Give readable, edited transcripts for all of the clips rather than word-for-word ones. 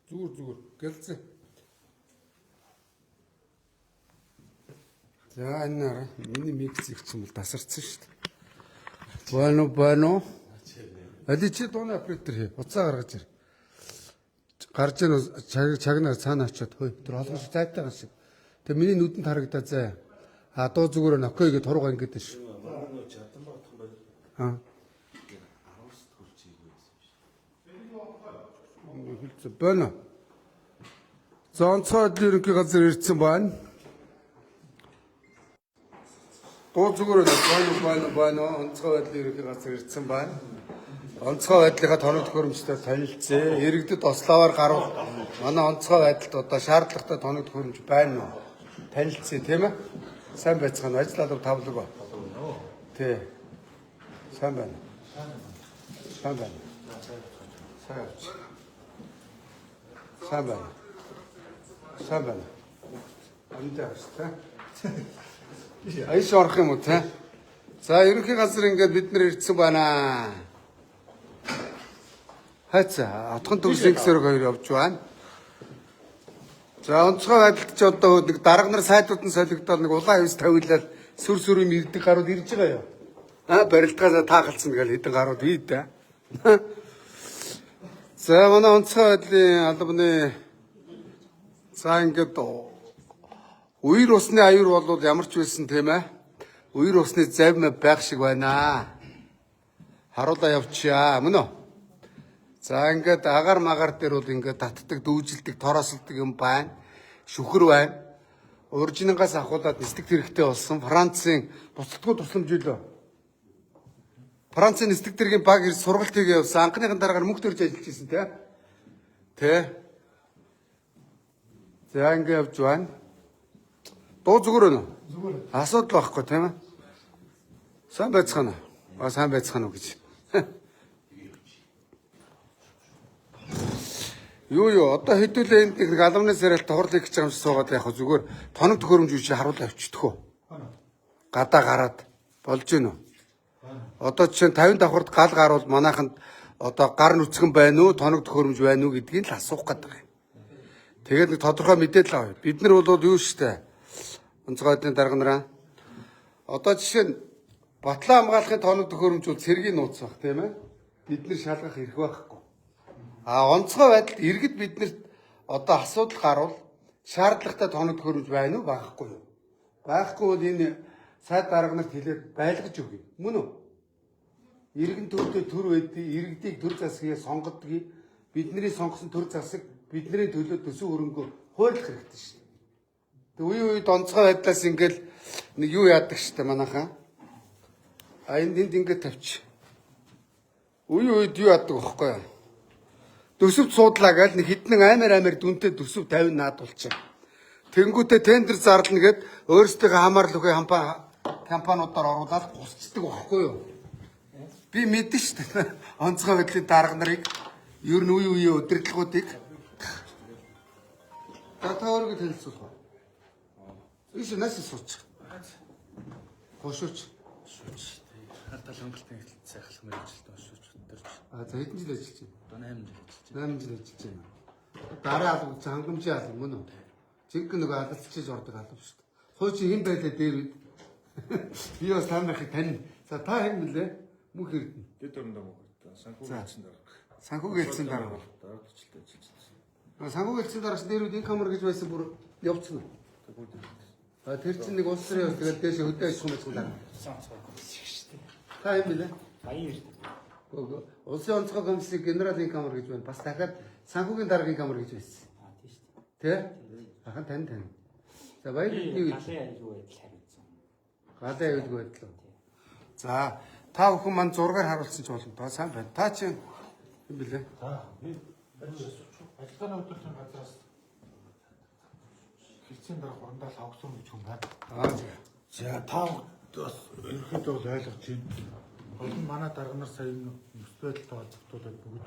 Зүгээр гэлцээ. За энэ миний микс их юм бол тасарсан шүү дээ. Байна. Али чи дууны оператор хий. Уцаа гаргаж ир. Гарж ийн чагнаар цаана очиод хөөе. Тэр олгож зайтайгаа шиг. Тэгээ миний нүдэнд харагдаа заа. А дуу зүгээр нокой гэж туруугаа ингэдэж шүү. Аа. Хэлцээ байна. Зонцоод ерөнхий газар ирсэн байна. Дуу зүгээр байна. Онцгой байдлын ерөнхий газар ирсэн байна. Онцгой байдлынхаа тоног төхөөрөмжтэй танилцъя. Иргэдэд ословоор гарвал манай онцгой байдалд одоо шаардлагатай тоног төхөөрөмж байна уу? Танилцъя тийм ээ. Сайн байцгаана. Ажил алба тавлаг ба. Тий. Сайн байна. Сайн байна. Амдаас та. Айш орох юм уу те? За ерөнхий газар ингээд бид нэр ирсэн байна. Хайцаа отхон төгсгийн гэсээр хоёр явж байна. За онцгой байдалд ч одоо нэг дарга нар сайдууд нь солигдоод нэг улаан хавьс тавилаад сүр юм ирдэг гарууд ирж байгаа юу? Аа барилдгаасаа таахалцсан гэж хэдэн гарууд бий дээ. За манай онцгой байдлын албаны за ингээд үер усны аюур бол ямар ч байсан тийм ээ. Үер усны завь байх шиг байна. Харуулаа явчаа мөн үү? За ингээд агаар магаар дээр бол ингээд татдаг, дүүжилдэг, тороосолдог юм байна. Шүхэр байна. Уржингаас ахуулаад нисдэг хэрэгтэй болсон. Францын буцалтгүй тусламж үлээ. Францын нисдэг тэргийн баг ирж сургалт хийгээ явсан. Анхныхын дараагаар мөнгө төрж ажиллаж ирсэн тий. Тэ. За ингээд явж байна. Дуу зүгээр өнө. Зүгээр. Асуудал байхгүй тийм ээ. Сайн байцгаана. Сайн байцгаана уу гэж. Юу одоо хэдүүлээ энд нэг албаны сарайлт хурлыг гэж байгаа юм шиг суугаад яг зүгээр тоног төхөөрөмж үгүй харуулаа авчихдаг уу? Гадаа гараад болж гэнэ үү? Одоо жишээ нь 50 давхарт гал гарвал манайханд одоо гар нүцгэн байна уу, тоног төхөөрөмж байна уу гэдгийг л асуух гэдэг юм. Тэгээд нэг тодорхой мэдээлэл авъя. Бид нар бол юу штэ онцгойдын дарга нараа. Одоо жишээ нь батлан хамгаалахын тоног төхөөрөмж бол цэргийн нууц баг тийм ээ. Бид нар шалгах эрх байхгүй. А онцгой байдалд иргэд биднэрт одоо асуудал гарвал шаардлагатай тоног төхөөрөмж байна уу байхгүй юу? Байхгүй бол энэ сайд дарга нарт хэлээд байлгаж өгье. Мөн үү? Иргэн төрдөө төр байдгийг, иргэдийг төр засгийг сонгодгийг, бидний сонгосон төр засаг бидний төлөө төсөв хөрөнгө хуулих хэрэгтэй шүү дээ. Тэг үед онцгой байдлаас ингээл нэг юу яадаг штэ манайхаа. А энд ингээд тавьчих. Үед юу яадаг вэ? Төсөвт суудлаа гээл нэг хитнэн амар дүнтэй төсөв 50 наадуулчих. Тэнгүүтээ тендер зарлана гэд өөрсдөө хамаарл өгөө компаниудаар оруулаад гусцдаг байхгүй юу? Би мэдэн шүү дээ. Онцгой байдлын дарга нарыг ер нь үе удирдлагуудыг та өөргөө танилцуулах уу? Иш нас сууч. Гошууч. Хардал хөнгөлтийн хэлтсийн сайхлах мэргэжилтэд уншиж өдөрч. А за хэдэн жил ажиллаж байна? 8 8 жил ажиллаж байна. 8 жил ажиллаж байна. Дараа алга хангамжийн алга мөн үү? Жинхэнэ нөгөө алгацчиж ордог алга шүү дээ. Хууч хэн байлаа дээр үед. Би бас танахыг тань. За та хэн мөлөө? Мөнх эрдэнэ. Дэд өрөндөө мөнгө. Санхүү гэлцэн дарга. Санхүү гэлцэн дарга. Дараа төчлөө ажиллаж байна. Санхүү гэлцэн даргаш дээр үед инкамер гэж байсан бүр явцсан уу? А тэр чинь нэг улс төрийн тэгээд дээш хөдөө аж ахуйн мэдлэг дарга. Та хэн мөлөө? Баян эрдэнэ. Улсын онцгой комиссийн генералын камер гэж байна. Бас дахиад санхүүгийн даргын камер гэж байсан. Тийм шүү дээ. Тэ? Ахын тань. За баяр юу гэж? Галын аюулгүй байдал. За та бүхэн манд зургаар харуулсан ч боломжтой. Сайн байна. Та чинь юм билээ? Та би ажиллагааны өдөртийн газраас хэлцэн дарга урандаа л авсан гэж юм байна. Аа. За та бас ерөнхийдөө бол ойлгож байна. Олон манай дарга нар сая нөхцөл байдалтай холбогдуулаад бүгд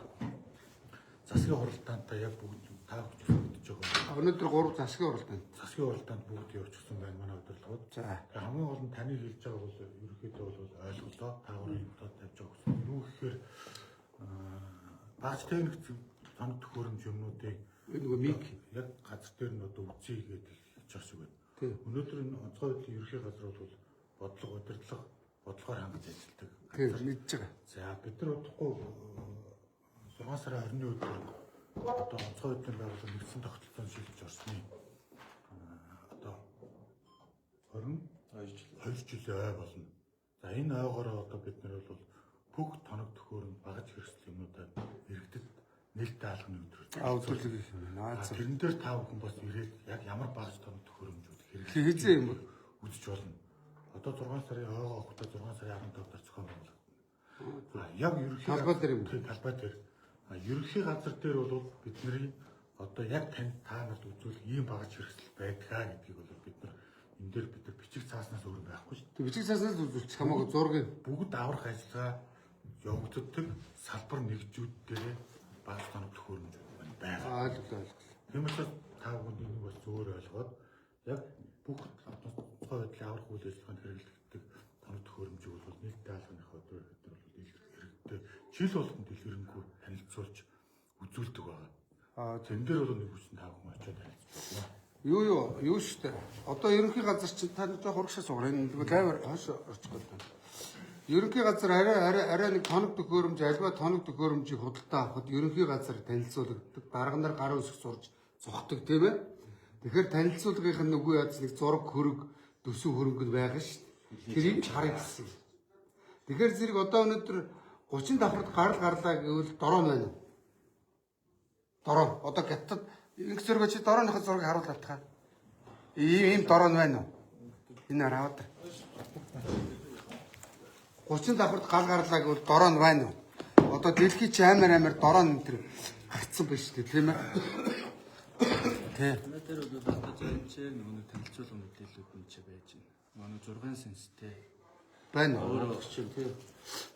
засгийн хуралдаантай яг бүгд та бүхэн зөвлөж байгаа. Өнөөдөр 3 засгийн хуралдаан. Засгийн хуралдаанд бүгд явуулсан байна манай удирдлагууд. За хамгийн гол нь таны хэлж байгаа бол ерөнхийдөө бол ойлголоо та өөрөө юмдаа тавьж байгаа гэсэн. Юу гэхээр багц техник тоног төхөөрөмж юмнуудыг нөгөө миг яг газар дээр нь одоо үзье гэдэг хийж байгаа шиг байна. Тийм. Өнөөдөр энэ онцгой байдлын ерөнхий газар бол бодлого удирдлага бодлогоор хангаж ажилладаг. тийм мэдж байгаа. За бид нар удахгүй 6 сарын 20-ны өдөр одоо онцгой байдлын байгууллага нэгдсэн тогтолцоонд шилжиж орсны одоо 22 жилийн ой болно. За энэ ойгоороо одоо бид нар бол бүх тоног төхөөрөмж багаж хэрэгсэл юмудаа иргэдэд нээлттэй хаалганы өдрөөр Өдөрлөг юм байна. тэрэн дээр та бүхэн бас ирээд яг ямар багаж тоног төхөөрөмжүүд Хийзээ юм бол үзэж болно. Одоо 6 сарын ойгоо огтоо 6 сарын 15 дараа зохион байгуулагдана. Яг ерөнхий талбай дээр юм. талбай дээр. Ерөнхий газар дээр бол бидний одоо яг танд та нарт үзүүл ийм багаж хэрэгсэл байдгаа гэдгийг бол бид нар энэ дээр бид нар бичиг цааснаас өөр байхгүй шүү. тэг бичиг цааснаас үзүүлчих хамаагүй зургийг Бүгд аврах ажиллагаа явагддаг салбар нэгжүүд дээр багаж тоног төхөөрөмжүүд байна. ойлголоо. Тийм учраас та бүхэнд энийг бас зөвөр ойлгоод яг бүх онцгой байдлын аврах үйл ажиллагаанд хэрэглэгддэг тоног төхөөрөмжүүд бол нийтдээ хаалганыхаа өдөр хэвээр бол хэрэгтэй. Жил болгонд дэлгэрэнгүй харилцуулж үзүүлдэг байгаа. Тэн дээр бол нэг хүчин та бүхэн очиод харилцаж байна. Юу штэ. Одоо ерөнхий газар чинь та жоо хурагшаа суугаар энэ нэг лайвар хаш орчих гээд. Ерөнхий газар арай нэг тоног төхөөрөмж альва тоног төхөөрөмжийг худалдаа авахд ерөнхий газар танилцуулагддаг. Дарга нар гарын үсэг зурж цогтдаг тийм ээ. Тэгэхээр танилцуулгын нөгөө яз нэг зураг хөрөг төсөв хөрөнгө нь байгаа шүү дээ. Тэр юм ч харъя гэсэн. Тэгэхээр зэрэг одоо өнөөдөр 30 давхарт гарлаа гэвэл дороо байна уу? Дороо. Одоо гятад ингэ зөргөө чи дорооныхоо зургийг харуулаад тахаа. Ийм дороо байна уу? Энэ хараад. 30 давхарт гарлаа гэвэл дороо байна уу? Одоо дэлхий чи амар дороо энэ төр гарцсан байна шүү дээ, тийм ээ. Тэ. Тэр бол одоо зөвхөн нэг танилцуулга мэдээлэлүүд нь ч байж байна. Манай 6 сенстэй байна. Өөрөөр хэлбэл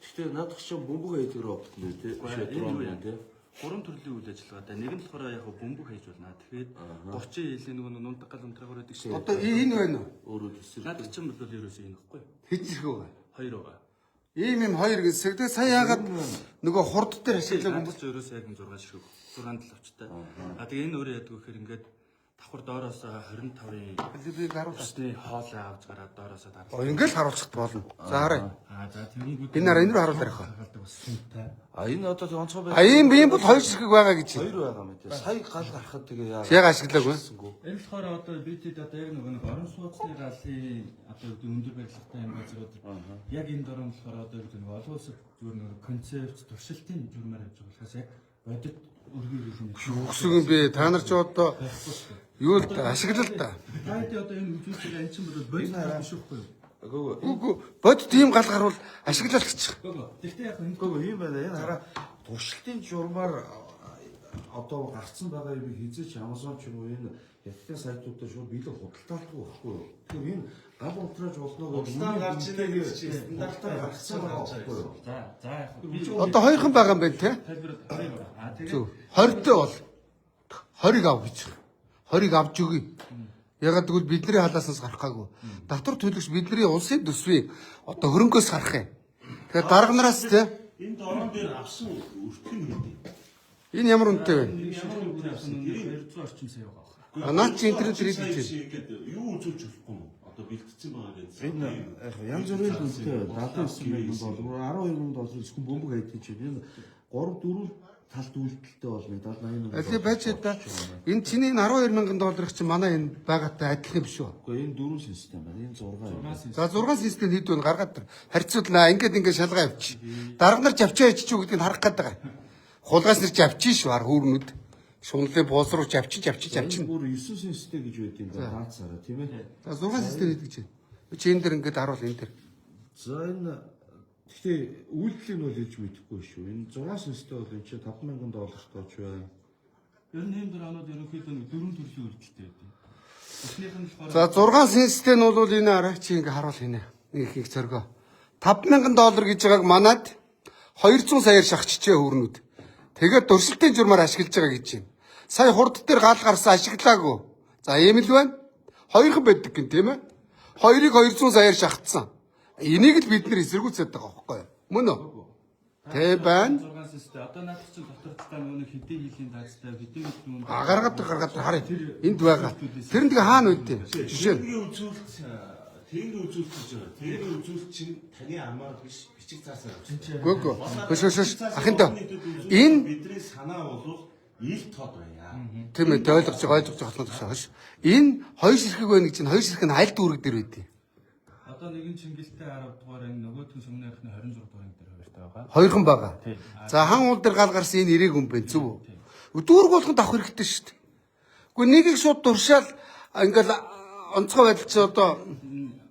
гэхдээ наадах чинь бөмбөг хийдэг робот нь үү те. Дрон байна те. гурван төрлийн үйл ажиллагаатай. Нэг нь болохоор яг бөмбөг хийж болно. Тэгэхээр 30 жилийн нөгөө нундаг гал унтраагаар байдаг шүү. Одоо энэ байна уу? Өөрөөр хэлбэл Наадах чинь бол ерөөсөө энэ ихгүй. Хизрэх үү? Хоёр байгаа. Ийм хоёр гэсэн. Тэгээ сая яагаад нөгөө хурд дээр ашиглаагүй Наадах чинь ерөөсөө яг 6 ширхэг. 6 талавчтай. Тэгээ энэ өөрөө яадаг вэ гэхээр ингээд давхар доороос 25-ын би харуулах. усны хоолой авч гараад доороос дарлаа. Ингээл харуулчихд болно. За харъя. За тэрийг Энэ энэ рүү харуулах яах вэ? энэ одоо онцгой байх. Ийм бол хоёр ширхэг байгаа гэж. Хоёр байгаа мэт. Сая гал гарахад тэгээ яа. Яг ашиглаагүй. Энэ болохоор одоо бидэд одоо яг нэг орон сууцны галын одоо өндөр барилгатай юм газрууд яг энэ дөрөв болохоор одоо нэг олон улсад зүгээр нэг концепт туршилтын журмаар явж байгаа болохоос яг бодит өргөөр юм. Үгсэг юм бэ? Та нар ч одоо юу л ашиглал та. Таатай одоо энэ үзүүлэлт ань чинь бол бодит биш үхгүй юу? Үгүй бод тийм гал гарвал ашиглалчих. Тэгтээ яг энэ Гэхдээ юм байна. Энэ хараа туршилтын журмаар одоо гарцсан байгаа юм хизээч Amazon ч юм уу энэ хятадын сайтуудаар шууд биелэг худалдаалдаг байхгүй юу? Тэгэхээр энэ гал унтрааж болно гэж Улаан гарч ирэх гэж стандартаар гарцсан байгаа байхгүй юу? за яг би Одоо хоёрхан байгаа юм байна те. тайлбар байгаа. Тэгээ Зөв. 20-тэй бол 20-ыг ав гэж. 20-ыг авч өгье. Ягаад гэвэл бидний халааснаас гарахгүй. Татвар төлөгч бидний улсын төсвийн одоо хөрөнгөөс гарах юм. Тэгэхээр дарга нараас те энэ дорон дээр авсан өртг нь үү? энэ ямар үнэтэй вэ? ямар үгээр авсан 200 орчим сая байгаа. Наад чи интернет дээр хэлж байна. Юу үзүүлж болохгүй юм? Одоо бэлтгэсэн байгаа гэсэн. Энэ янз бүрийн үнэтэй 79,000 доллар, 12,000 доллар зөвхөн бөмбөг хайдаг чинь энэ 3-4 талт үйлдэлтэй болно. 70-80,000. Аль байж та энэ чиний энэ 12,000 долларыг чи манай энэ байгаатай адилхан биш үү? Гэхдээ энэ 4 систем байна. Энэ 6. За 6 систем хэд вэ гаргаад тэр харьцуулнаа ингээд шалгаа авчи. Дарга нар авчаа ичиж үү гэдгийг харах гээд байгаа. Хулгаас нэр авчи шүү хар хүүрнүүд. Шунлын боос руу авчиж. Энэ бүр 9 систем гэж байд юм байна. Хаацаараа тийм ээ. За 6 систем хэд гэж байна? Чи энэ дэр ингээд харуул энэ дэр. За энэ гэхдээ үйлдэл нь бол хэлж мэдэхгүй шүү. Энэ 6 систем бол энэ чинь 5,000 доллартай ч байна. Ер нь энэ дөрөөнүүд ерөнхийдөө 4 төрлийн үйлдэлтэй байдаг. Эхнийх нь болохоор За 6 систем нь бол энэ арай чи ингээд харуул хийнэ. Их цоргоо. 5,000 доллар гэж байгааг манад 200 саяар шахчихжээ хүүрнүүд. Тэгээд дурсалтын журмаар ашиглаж байгаа гэж байна. Сая хурд дээр гал гарсан ашиглаагүй. За ийм л байна. Хоёрхан байдаг гин тийм ээ. Хоёрыг 200 саяар шахацсан. Энийг л бид нэр эсэргүүцээд байгаа байхгүй юу? Мөн үү? Тэ байна. 6 тест одоо наадах чинь дотор таа нөгөө хэдийн хилийн даацтай хэдийн юм гаргаад харъя. Энд байгаа. Тэр нь тэгээ хаана үүдээ? Жишээ нь Тэнгэр үзүүлэлт гэж байна. Тэнгэр үзүүлэлт чинь таны амаар биш бичиг цаасаар авчих. гүг. Хөш. Ахинтаа. Энэ бидний санаа бол ил тод байна. тийм ээ ойлгож байгаа хош. Энэ хоёр ширхэг байна гэж чинь хоёр ширхэг нь аль дүүрэг дээр үүдээ? одоо нэгэн Чингэлтэй 10 дугаар энэ нөгөөтгөн Сүмнийхний 26 дугаар дээр хоёртой байгаа. Хоёрхан байгаа. За хан уул дээр гал гарсан энэ эрээг юм бэ зүв. Дүүрэг болгонд авах хэрэгтэй шүү дээ. Гэхдээ нэгийг шууд дуршаал ингээл онцгой байдал чи одоо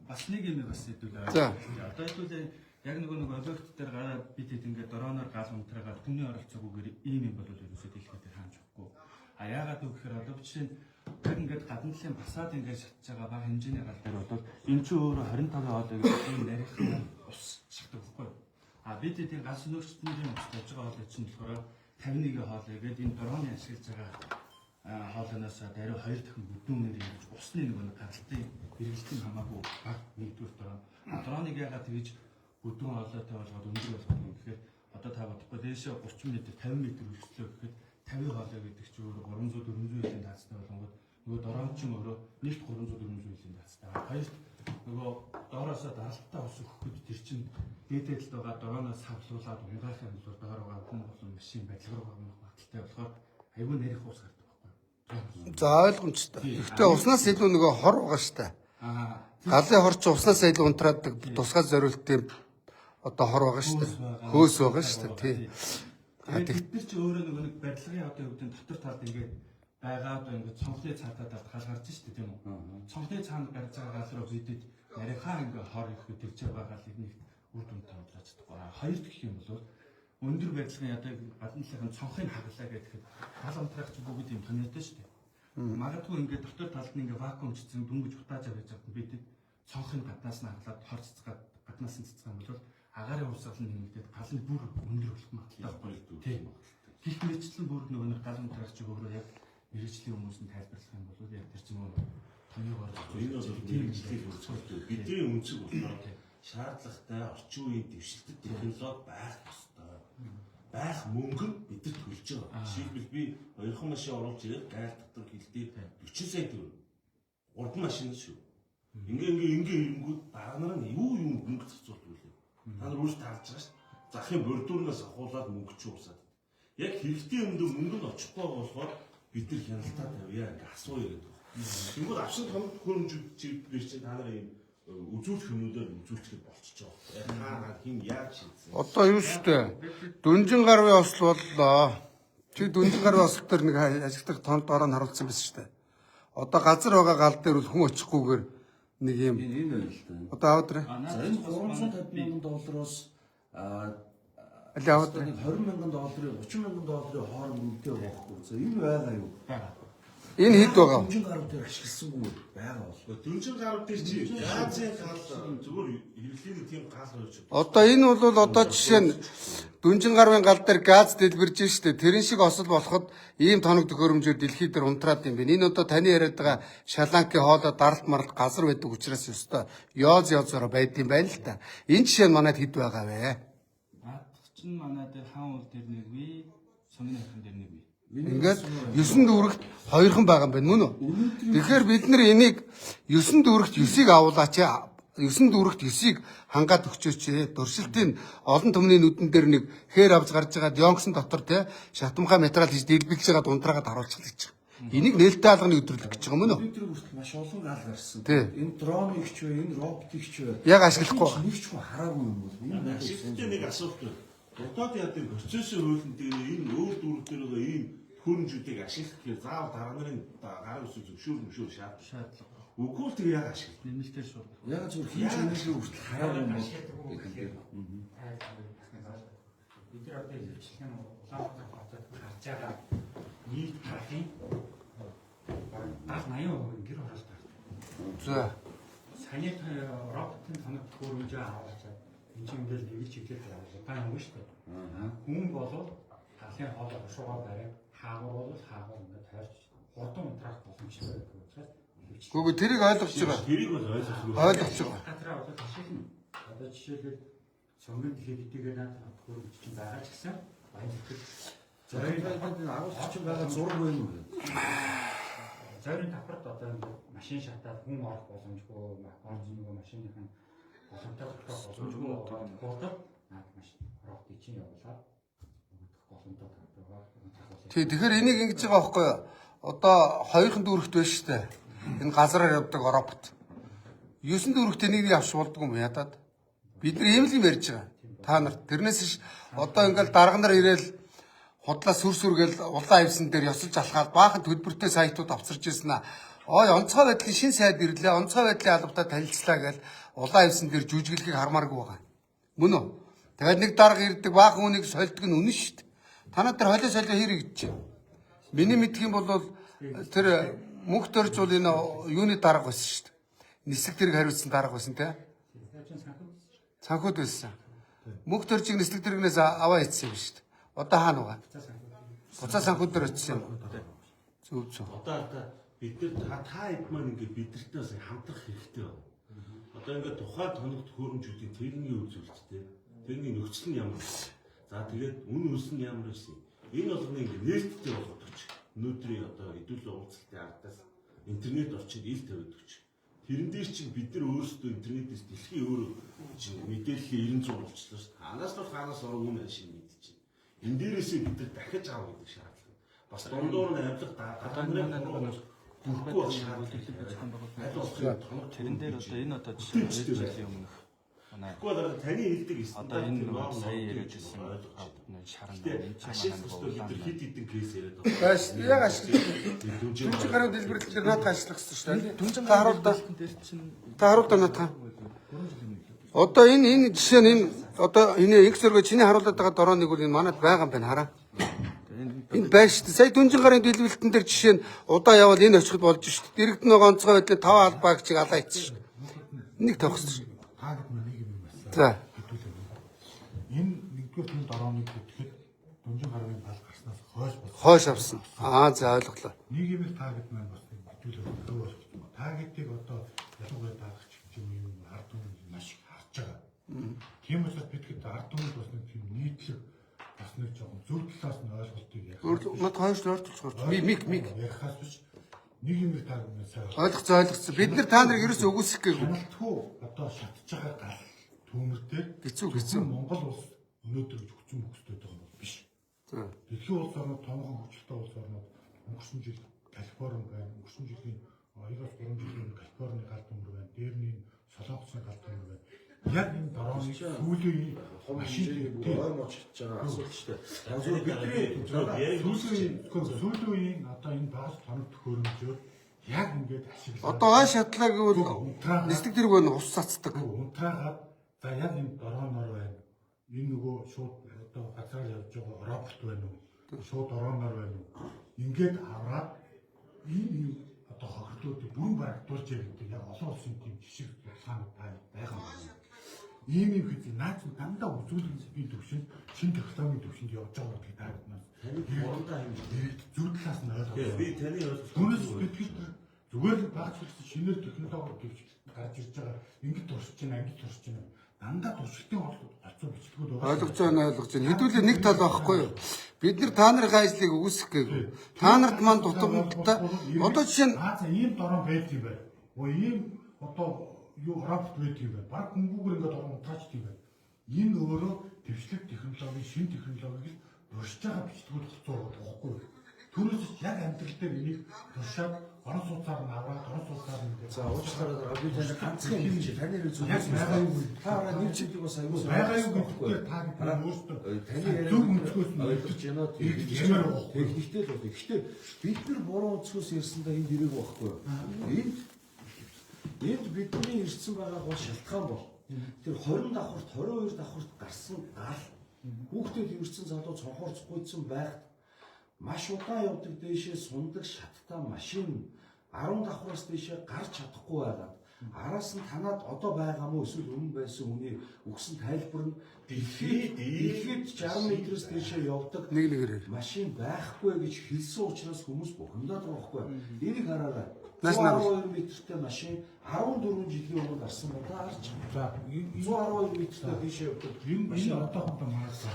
бас нэг юм бас хэдүүл. За. Одоо хэдүүл яг нэг объект дээр гараад бид хэд ингээд дроноор гал унтраагаад түүний оролцоогүйгээр ийм юм бол ерөөсөө дэлхийд хаанч өгөхгүй. А яагаад вэ гэхээр одоо жишээ нь яг ингээд гадна талын басаад ингээд шатж байгаа бага хэмжээний гал дээр бол энэ ч өөрөө 25 хоолой гэж ийм нарийнх ус шатдаг байхгүй. А бид эдийн гал сөнөгчдийн ус тавьж байгаа хоолой чинь болохоор 51 хоолой гэдэг энэ дроны ашиглаж байгаа хоолойноос даруй 2 дахин бүдүүнээр ингэж усны нэг гаралтын хэрэгэлтийн хамаагүй баг нэгдүгээр дөрөв. Дроныг яагаад тэгж бүдүүн хоолойтой болгоод өндөр болгох юм гэхээр одоо та бодохгүй дээшээ 30 м 50 м өргөслөө гэхэд 50 хоолой гэдэг чинь өөр 300 400 жилийн даацтай болгоод нөгөө дрон ч өөрөө нэгт 300 400 жилийн даацтай. Хоёрт нөгөө доороосоо даралттай ус өгөхөд тэр чинь дээдэлд байгаа дроноос хавлуулаад унгаахын төлөө доор байгаа хүн болон машин барилга руу гаргах баталтай болохоор аюул нэрх ус гардаг. за ойлгомжтой. Гэхдээ уснаас илүү нөгөө хор байгаа штэ. Галын хор ч уснаас илүү унтраадаг тусгай зориултын одоо хор байгаа штэ. Хөөс байгаа штэ тий. Тэгээд бид чи өөрөө нөгөө нэг барилгын одоо үүдэн дотор талд ингээд байгаа одоо ингээд цонхны цаатаад гал гарч штэ тийм үү. Цонхны цаанд гарч байгаа гал руу бидэд нарийнхаа ингээд хор их хөдөлж байгаа галыг нэг үр дүнтэй унтрааж чадахгүй. Хоёр дахь юм бол өндөр барилгын одоо гадныхын цонхыг хаглаа гэхэд гал унтраах чи бүгд юм тоньтой штэ. Магадгүй ингээд дотор талд нь ингээд вакуумчсан дүнгиж утааж авч байгаа бид цонхын гаднаас нь хаглаад хор цэцгээд гаднаас нь цэцгэн бол агарын усаал нь нэмэгдээд гал нь бүр өндөр болох магадлалтай байна. Тийм. Гэх мэтчлэн бүр нөгөө нэг гал унтраагч өөрөө яг мэрэгжлийн хүмүүс нь тайлбарлах юм бол яг тэр чинь томьёогоор Энэ бол тийм жилийн хөрцөлтөө бидний үнцэг болохоор шаардлагатай орчин үеийн дэвшилтэд технологи байх ёстой. Байх мөнгө нь бидэд төлж байгаа. Жишээлбэл би 2хан машин оруулж ирээд гайл дотор хилдээ 40 сая төгрөг. 3 машин шүү. Ингээ ирэнгүүт дараа нар нь юу мөнгө зарцуулдаг вэ? Та нар өөрсдөө харж байгаа шүү. Захын бордуурнаас ахуулаад мөнгө ч уусаад. Яг хэрэгтэй юмд мөнгө нь очихгүй болохоор бид нар хяналтаа тавья ингээ асууя гэдэг. Тэгвэл авшин том хөрөмжүүд чинь та нар юм үзүүлэх юмнуудаар үзүүлчихэд болчихж байгаа. Хин яаж шийдсэн? Одоо юу штэ. Дүнжин гарвын осл боллоо. Чи дүнжин гарвын осл дээр нэг ажигдах тон дороо нь харуулсан байсан штэ. Одоо газар байгаа гал дээр бол хүн очихгүйгээр нэг юм. Энэ байл та. Одоо аваад ирээ. За энэ 350 мянган доллароос Али аваад ирээ. 20 мянган долларын 30 мянган долларын хооронд үнэтэй байхгүй. За энэ байгаа юу? Энэ хэд байгаа? Дүнжин гарууд дээр ашигласангүй байгаа бол. Дүнжин гарууд дээр чи Азийн гал зүгээр хэрэглээний тийм гал байж. Одоо энэ бол одоо жишээ нь Дүнжин гарвын гал дээр газ дэлбэрж штэ. Тэрэн шиг осол болоход ийм тоног төхөөрөмжөөр дэлхий дээр унтраад юм байна. Энэ одоо таны яриад байгаа шаланкийн хоолой даралт маралт газар байдаг учраас ёстой. Ёозороо байд юм байна л та. Энэ жишээ нь манайд хэд байгаа вэ? наадах чинь манай дээр хаан уул дээр нэг бий, Сүмнийхэн дээр нэг бий. Ингээд 9 дүүрэгт хоёрхан байгаа юм байна мөн үү? Тэгэхээр бид нар энийг 9 дүүрэгт 9-ыг авуулаач. 9 дүүрэгт 9-ыг хангаад өгчөөч. Дуршилтын олон түмний нүдэн дээр нэг хээр авч гарч байгаа Дёнксон дотор те шатамхай материал хийж дэлбэгж байгаа унтраагаад харуулчих гэж байгаа. Энийг нээлттэй алганы өдрөлөг гэж байгаа мөн үү? Өнөөдөр хүртэл маш олон гал гарсан. Тий. Энэ дроныг ч вэ, энэ роботыг ч вэ. Яг ашиглахгүй. Нэг ч хүн хараагүй юм бол энэ Ашигтай нэг асуулт байна. Дотоод яадаг процессын хуулийн дээр энэ өөр дүүрэг дээр байгаа ийм хөрөмжүүдийг ашиглах гэхээр заавал дараа нарын гар үсэг зөвшөөрөл шаардлага. Үгүй л тэг яг ашиглах. Нэмэлтээр шууд. яг зөвхөн хин ч үнэхээр хүртэл хараагүй юм бол. Бид нар одоо ихэвчлэн Улаанбаатар хотод гарч байгаа нийт хаалын баг 80% гэр хороолт гардаг. За. Саяны роботын тоног төхөөрөмжөө аваачаад энэ чинь ингээл нэг чиглэл байгаа юм шүү дээ. Хүн болов хаалын хоолой хушуугаар бариад хаагур бол хаагур ингээд тойрч хурдан унтраах боломжтой байдаг учраас Гүг тэрийг ойлгож байгаа. Тэрийг бол ойлгох. Ойлгож байгаа. Хатраа бол ашиглана. Одоо жишээлбэл цөмгөн дэлхийд хэдийгээр наад төхөөрөмж чинь байгаа ч гэсэн Зарим агуулгач байгаа зураг байна уу? Зарим давхарт одоо машин шатаад хүн орох боломжгүй, орж нөгөө машиныхан боломжтой боломжгүй болдог. Наад машин орохдыг чинь явуулаад өгөх боломжтой байгаа. Тий, тэгэхээр энийг ингэж байгаа байхгүй юу? Одоо хоёрхан дүүрэгт байна шүү дээ. Энэ газараар явдаг робот. 9 дүүрэгт энийг авч болдгоо юм ядаад. Бид нар ийм л юм ярьж байгаа. Та нарт тэрнээс ш одоо ингээл дарга нар ирээл худлаа сүргээл улаан авсан дээр ёсолж алхаад баахан төлбөртэй сайтууд авчирч ирсэн аа. Ой, онцгой байдлын шин сайд ирлээ. Онцгой байдлын албатай танилцлаа гэж улаан авсан дээр жүжиглэхийг хармааргүй байгаа. Мөн үү? Тэгээд нэг дарга ирдэг баахан үнийг сольдог нь үнэн шүү дээ. Танаа тэр холио хэрэг гэж чинь. Миний мэдх юм бол тэр мөнх төрж бол энэ юуны дарга байсан шүү дээ. Нислэг тэрэг хариуцсан дарга байсан те. Санхуд байсан. Мөнх төржиг нислэг тэрэгнээс аваа ийдсэн юм шүү дээ. Одоо хаана байгаа? Буцаа санхуд дээр очсон юм. Зөв зөв. Одоо бид нар та хэд маань ингээд бидэртээ бас хамтрах хэрэгтэй байна. Одоо ингээд тухайн тоногт хөрөмжүүдийн техникийн үзүүлэлттэй тэрний нөхцөл нь ямар. За тэгээд үн өс нь ямар байсан. Энэ болгоны ингээд нээлттэй болгоод өгч. Өнөөдрийн одоо хэдүүлээ уулзалтын ардаас интернет орчинд ил тавиад өгч. Тэрэн дээр чинь бид нар өөрсдөө интернетээс дэлхийн өөрөө чинь мэдээллийн 900 болчихлоо шүү дээ. Хаанаас орох үн ашиг мэдчихэв. Энэ дээрээсээ бид нар дахиж аав гэдэг шаардлага. Бас дундуур нь авилга гадаадны бүрхгүй байх шаардлага. Тэрэн дээр одоо энэ одоо жишээ нь жилийн өмнөх манай Гэхдээ таны хэлдэг одоо энэ сая яриад ирсэн шаран энэ ашиг төстэй бид хэд хэдэн кейс яриад байгаа. Баш яг ашиг. Түнжин гарын дэлбэрэл дээр наадах ажиллах гэсэн шүү дээ. Түнжин харуулдаа. Та харуулдаа наадах. Одоо энэ жишээ нь энэ одоо энэ их зөргөө чиний харуулдаг байгаа дорооник бол энэ манад байгаа юм байна хараа. Энэ байж шүү дээ. Сая түнжин гарын дэлбэрэлтэн дээр жишээ нь удаа явал энэ очихд болж шүү дээ. Дэрэгд нөгөө онцгой байдлаа 5 албаагчийг алаа ийцсэн шүү дээ. Энийг тавьсан шүү дээ. Таагд нэг юм байна. За. Энэ нэгдүгээр түн дорооник гэхэд дүнжин гаргийн бал гарснаас хойш болсон. Хойш авсан. Аа за ойлголоо. Нэг юм таагд маань бас хэдүүлээ өө болчихсон. Таагдыг одоо ялангуяа таагч юм ард түмэн маш их харж байгаа. Тийм учраас бидгээд ард түмэнд бас нэг тийм нийтлэг бас нэг жоохон зөв талаас нь ойлголтыг ярих. Мод хойш ойртолцгоо. Миг. Ярихаас биш нэг юм таагд маань сайн Ойлгоцсон. Бид нар та нарыг ерөөсөө үгүйсэх гээгүй. хяналтгүй одоо шатж байгаа гал төмөр дээр Хэцүү. Монгол улс өнөөдөр гэж хүчин хөгждөд байгаа бол биш. За. Дэлхийн улс орнууд томхон хөгжилтэй улс орнууд өнгөрсөн жил Калифорни байна. Өнгөрсөн жилийн 2-3 жилийн Калифорни гал төмөр байна. Дээрний Солонгосын гал төмөр байна. Яг энэ дорооны сүүлийн машин ойр моч хийж байгаа асуудал шүү дээ. сүүлийн одоо энэ багц тоног төхөөрөмжөөр яг ингээд ашиглаад Одоо хойш шатлаа гэвэл нислэг тэрэг байна ус цацдаг. унтраагаад за яг энэ дорооноор байна. Энэ нөгөө шууд одоо газраар явж байгаа робот байна уу? Шууд дорооноор байна уу? Ингээд аваад энэ одоо хохирлуудыг бүрэн барагдуулж явдаг яг олон улсын тийм жишг судалгаанууд байгаа юм. Ийм юм хэд наац дандаа үзүүлэлтийн төвшөнд шин технологийн төвшөнд явж байгаа гэдгийг тааднаас зөв талаас нь ойлгох. Би таны ойлголт Түүнээс бид зүгээр л багц шинээр технологи гэвч гарч ирж байгаа ингэж туршиж байна, ингэж туршиж байна. Дандаа туршилтын орцоо бичлэгүүд байгаа. Ойлгож байна. Хэдүүлээ нэг тал байхгүй юу? Бид нар та нарын ажлыг үгүйсэх гээгүй. Та нарт маань дутагдaltaа одоо жишээ нь за ийм дороо байдаг юм байна. Ийм одоо юу робот байдаг юм байна. Бараг хөнгүүгээр ингээд дороо унтраачд юм байна. Энэ өөрөө дэвшлэг технологийн шин технологиг туршиж байгаа бичлэгүүд хоцроо байхгүй юу? Түүнээс яг амьдрал дээр энийг туршаад орон сууцаар нь аваад орон сууцаар нь За уучлаарай би таны ганцхан юм чи таны зүйл яг байгаа юм. та араа нэг чиглэг бас аюул байгаа юм гэдгээр та өөртөө таны зөв өнцгөөс нь ойлгож байна техниктэй л байна. Гэхдээ бид нар буруу өнцгөөс ярьсандаа энд ирээгүй байхгүй юу? Энд бидний ирсэн байгаа гол шалтгаан бол тэр 20 давхарт 22 давхарт гарсан гал хүүхдэд ирсэн залуу цонхоорч гүйцэн байхад маш удаан явдаг дэшээ сундаг шаттай машин 10 давхраас дэшээ гарч чадахгүй байгаад араас нь танаад одоо байгаа мó эсвэл өмнө байсан хүний өгсөн тайлбар нь дэлхийд 60 метрээс дэшээ явдаг нэг нэгээр. машин байхгүй гэж хэлсэн учраас хүмүүс бухимдаад байгаа байхгүй. Энийг хараарай. 112 метртэй машин 14 жилийн өмнө гарсан ба та харж. За 112 метртэй тийшээ энэ одоохондоо маасан.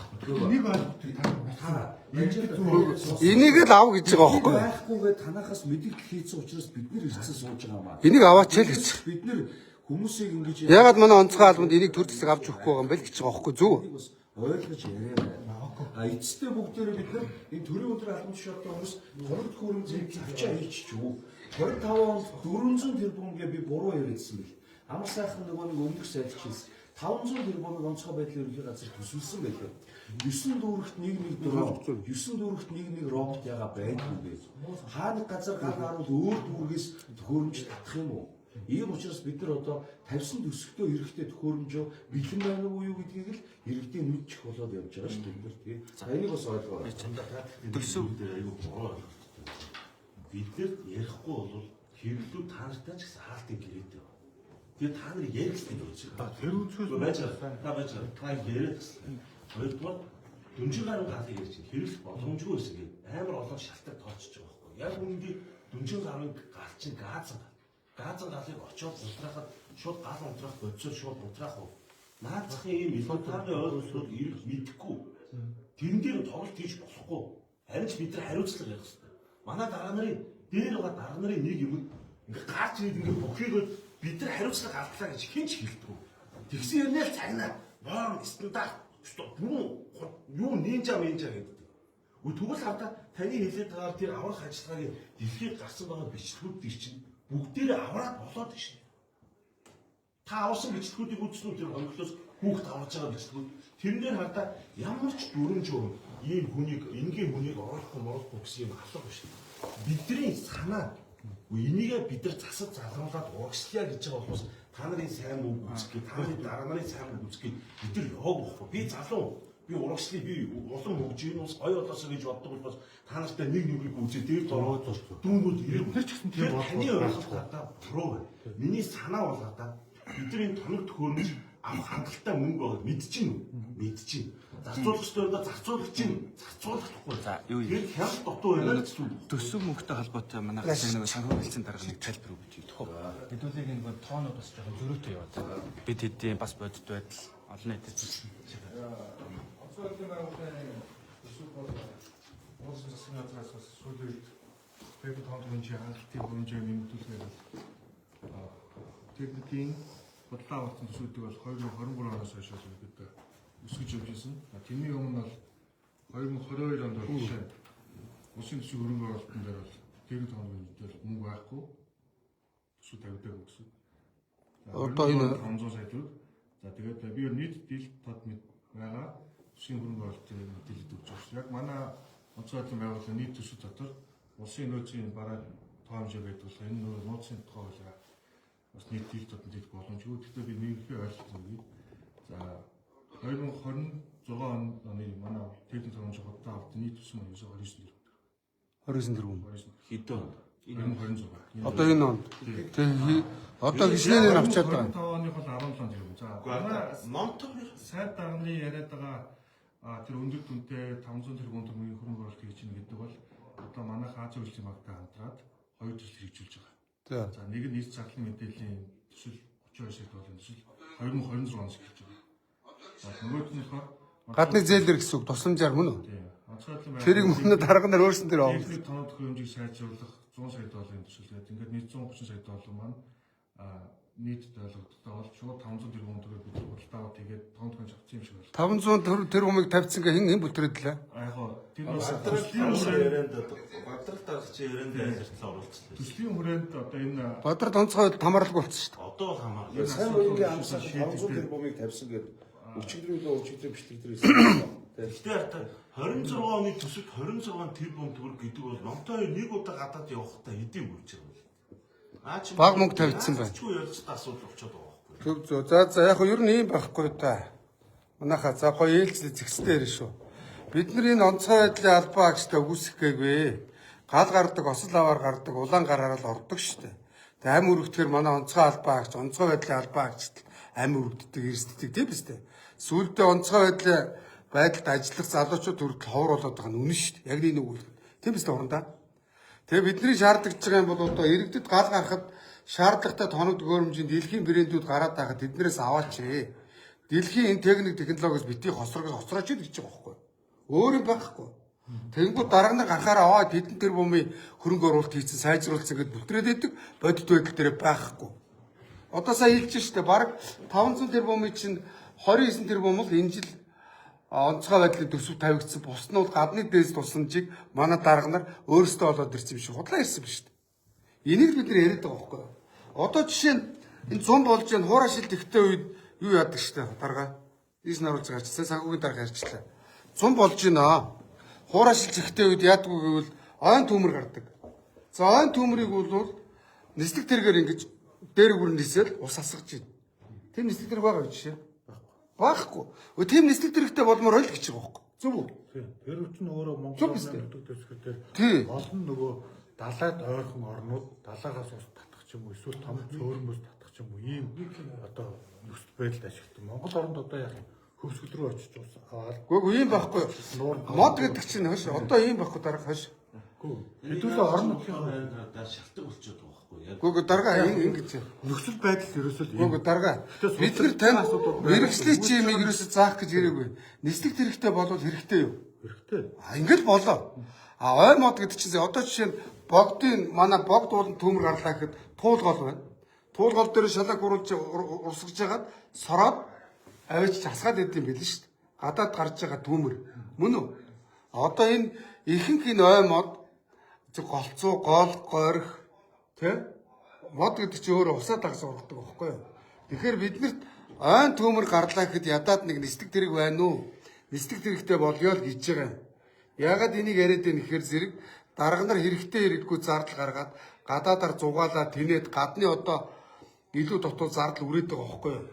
Нэг ойлголтыг та Энийг л ав гэж байгаа байхгүй юу? байхгүйгээ танахаас мэдээлэл хийсэн учраас бид нэр ирсэн сууж байгаа маа. Энийг аваач л гэж. Бид нэр хүмүүсийг ингэж Ягаад манай онцгой албанд энийг төр зэсэг авч өгөхгүй байгаа юм бэ л гэж байгаа байхгүй зүг. бас ойлгож яриа. А эцэстээ бүгдээрээ бид нар энэ төрийн өдөр албан тушаалтай хүмүүс тоног хөрөмжийг авчаа хийчих юу. 25 онд 400 тэрбумгээ би буруу яриадсан бил. Амар сайхан нөгөө нэг өмнөх сайд хийсэн. 500 тэрбумыг онцгой байдлаар ерөнхий газар төсөлсөн байлээ. 9 дүүрэгт нэг дрон, 9 дүүрэгт нэг робот яга байдгүй бэ. Хааны газар гал гаруул өөр дүүргээс төхөөрөмж татах юм уу? Ийм учраас бид нар одоо тавьсан төсөлтөө хэрэгтэй төхөөрөмжөө бэлэн байна уу юу гэдгийг л иргэдийн мэдчих болоод явж байгаа шүү дээ. Тэгээ. За энийг бас ойлгоо. Төсөв дээр аюу буруу ойлголттой. Бид нар ярихгүй бол хэрэглүү та нартай ч гэсэн хаалтын гэрээтэй байна. Тэгээ та нар ярихсны гэж байна. тэр үнцгээс байж байгаа. Та байж байгаа. Та яриад гэсэн. Хоёрдугаар дүнжин гарын галыг ярьж хэрэглэх боломжгүй байсан гэх амар олон шалтгаан тооцож байгаа байхгүй. Яг үүндээ дүнжин гарын гал чинь газан галыг очоод унтраахад шууд гал унтраах бодсоор шууд унтраах уу? Наацхийн ийм элементарны ойлголтууд ирэх мэдэхгүй. Тэрэн дээр тоглолт хийж болохгүй. Харин ч бид нар хариуцлага явах хэрэгтэй. Манай дараа нарын дээр байгаа дараа нарын нэг юм ингээ гарч ирээд ингээ бөхийгөө бид нар хариуцлага автлаа гэж хэн ч хэлдэг. Тэгсэн юм л цагнаа норм стандарт юу нинжа гэдэг. Тэгвэл хавта таны хэлээд байгаа тэр аврах ажиллагааг дэлхийд гарсан байгаа бичлэгүүд чинь бүгдээрээ авраад болоод шин. Та авсан бичлэгүүдийг үзсэн үү тэр хонглоос хүүхд аварж байгаа бичлэгүүд. Тэрнээр хардаа ямар ч дүрэн журам ийм хүнийг энгийн хүнийг оруулахгүй гэсэн юм асуух биш. Бидний санаа энийг бид нар засаж залруулад урагшлая гэж байгаа болохоос та нарын сайн үг үзэх, та нарын дараа нарын сайн үг үзэх бид нар яваг байхгүй. Би залуу би урагшлыг би улам хөгжиж энэ ус гоё болоосоо гэж боддог болохоос та нартай нэг үзээ дээр дөрөв дүүнүүд ирээгүй. Тэр ч гэсэн тийм таны ойлголтоо буруу байна. Миний санаа бол одоо бидний тоног төхөөрөмж авах хангалттай мөнгө байгаад мэдчихэв. Зарцуулах ёстой зарцуулах чинь зарцуулахгүй. За юу юм. Тэр хяналт дутуу байна гэсэн үг. төсөв мөнгөтэй холбоотой манай нэг санхүүжилтийн дарга нэг тайлбар өгч өгөх үү. Хэдүүлэг нэг тоонууд бас жоохон зөрүүтэй яваад байна. Бид хэдийн бас бодит байдал олон нийтэд онцгой байгууллагын төсөв бол улсын засгийн газраас бас сүүлийн дэвид хоногны хангалтын хөрөнгөний нэмэгдүүлгээр техникийн бодлоо авсан төсвүүдийг бол 2023 оноос хойш бид өсгөж явж байсан. Тэрний өмнө бол 2022 онд бол жишээ улсын төсвийн хөрөнгө оруулалтын дээр бол дэвид хоногны дээр мөнгө байхгүй төсөв тавьдаг гэсэн. Одоо энэ 500 сая төгрөг. За тэгээд би нийт дийлт тод мэд байгаа төсвийн хөрөнгө оруулалтын мэдээлэл өгч байна. Яг манай онцгой байгууллагын нийт төсөв дотор улсын нөөцийн бараа тоомжоо байдаг бол энэ нөөцийн тухай хуулиар бас нийт дийлт тод мэдээлэх боломжгүй. Гэхдээ би нэгдлийн ойлголт өгье. За 2026 оны манай техник томж хоттой авт нийт төсөв нь 29 тэрбум. 29 тэрбум. Хэдэн 2026. Одоо энэ онд. Тэгээ одоо гişнээр авчаад байгаа. 5 оны бол 17 тэрбум. За манай Монтог сайд дарганы яриад байгаа тэр өндөр түнтэй 500 тэрбум төгрөгийн хөрөнгө оруулалт хийж гэнэ гэдэг бол одоо манайх Азийн улсын банктай хамтраад хоёр төсөл хэрэгжүүлж байгаа. За нэг нь нийт задлан мэдээллийн төсөл 32 сая долларын төсөл 2026 оноос эхэлж байгаа. За нөгөөд нь болохоор Гадны зээлэр гэсэн үг тусламжаар мөн үү? тийм. Онцгой Тэрийг мөн дарга нар өөрсдөн дээр авах. техник тоног хөрөнгөийг сайжруулах 100 сая долларын төсөл гэдэг. Ингээд нийт 130 сая доллар маань нийт ойлгогдтойгоо бол шууд 500 тэрбум төгрөг бид худалдаа аваад тэгээд тоног хөрөнгө авсан юм шиг байна. 500 тэрбумыг тавьчихсан гэ хэн бүтрээдлээ? Яг гоо тэр Бадрал дарагчийн ярианд ажиллаж оролцсон. төслийн хүрээнд одоо энэ Бадрал онцгой тамарлаг болсон шүү дээ. Одоо бол хамаарна. Сайн үеийн амсаа 500 тэрбумыг тавьсан гэдэг өчигдрийн бичлэг дээр ирсэн. Гэхдээ 26 оны төсөлд 26 тэрбум төгрөг гэдэг бол номтой нэг удаа гадаад явахдаа эдийн үрж байгаа. Баг мөнгө тавьчихсан байна. Чгүй ялцтай асуудал болчиход байгаа байхгүй. Зөв зөв. За яг нь ер нь ийм байхгүй та. Манайхаа за гоё ээлжлээ зэгцтэй ярина шүү. Бид нар энэ онцгой байдлын албаа агчтай үүсэх гээгүй. Гал гардаг, осол аваар гардаг, улаан гараараа л ордог шүү дээ. Тэгээ амь өргөдгөр манай онцгой албаа агч, онцгой байдлын албаа агчт амь өргөддөг, эрсддэг тийм биз дээ. Сүүлдээ онцгой байдалд ажиллах залуучууд хүртэл ховор болоод байгаа нь үнэн шүү дээ. Яг нэг үг. Тийм биз дээ урандаа. Тэгээ бидний шаардлагаж байгаа юм бол одоо иргэдэд гал гарахад шаардлагатай тоног төхөөрөмжийн дэлхийн брэндүүд гараад байхад тэднээс аваач. Дэлхийн энэ техник технологиос битгий хоцрооч л гэж байгаа байхгүй. Өөр юм байхгүй. Тэгэнгүүт дарга нар гарахаараа тэдэн тэрбумын хөрөнгө оруулалт хийсэн, сайжруулсан гэдээ бүтрээд идэг бодит байдал дээр байхгүй. Одоо сая хэлж штэ баг 500 тэрбумын чинь 29 тэрбум л энэ жил онцгой байдлын төсөв тавигдсан. Бус нь бол гадны дээс тусламжийг манай дарга нар өөрсдөө олоод ирсэн биш худлаа ирсэн биш штэ. Энийг бид нэр яриад байгаа байхгүй. Одоо жишээ нь энэ 100 болж байгаа хуурай шил тэгтэй үед юу яадаг штэ дарга. Ийс наруулж байгаа чинь санхүүгийн дарга ярьчлаа. 100 болж байна. Хуурай шил зэгтэй үед яадгүй гэвэл ойн төмөр гардаг. За ойн төмрийг бол нислэг тэргээр ингэж дээр бүр нисэл ус асгаж байна. Тэр нислэг тэрэг байгаа юм жишээ. Багхгүй. Тийм нислэг тэрэгтэй болмоор ойл гэж байгаа байхгүй. Зөв үү? Тэр үчин өөрөө Монгол нутаг дэвсгэрээр олон нөгөө далайд ойрхон орнууд далаагаас ус татах ч юм уу эсвэл том цөөрмөс татах ч юм уу ийм одоо нөхцөл байдалд ашигладаг. Монгол оронд одоо яг хөвсгөл рүү очиж ус аваад. Гэхдээ ийм байхгүй. Мод гэдэг чинь хош одоо ийм байхгүй дарга хош. Хэдүүлээ орон нутгийн байдлаар шалтгаан болчиход байгаа байхгүй яг. Гэхдээ дарга ингэж нөхцөл байдал ерөөсөө Гэхдээ дарга бид нар тань мэрэгжлийн чимийг ерөөсөө заах гэж ирээгүй. Нислэг тэрэгтэй болвол хэрэгтэй юу? хэрэгтэй. Ингээд болоо. Ой мод гэдэг чинь одоо жишээ нь богдын манай богд уулын төмөр гарлаа гэхэд туулгол байна. Туулгол дээр шалаг урсгаж хагаад сороод авиж засгаад идэм байл шүү дээ. Гадаад гарч байгаа төмөр. Мөн үү? Одоо энэ ихэнх энэ ой мод голцоо гол горих тэ мод гэдэг чинь өөрөө усаа дагс ургадаг байхгүй юу? Тэгэхээр биднэрт ойн төмөр гарлаа гэхэд ядаад нэг нислэг тэрэг байна уу? Нислэг тэрэгтэй болёо л гэж байгаа юм. Яагаад энийг яриад байна гэхээр зэрэг дарга нар хэрэгтэй хэрэггүй зардал гаргаад гадаадаар зугаалаа тэнээд гадны одоо илүү дотоод зардал үрээд байгаа байхгүй юу?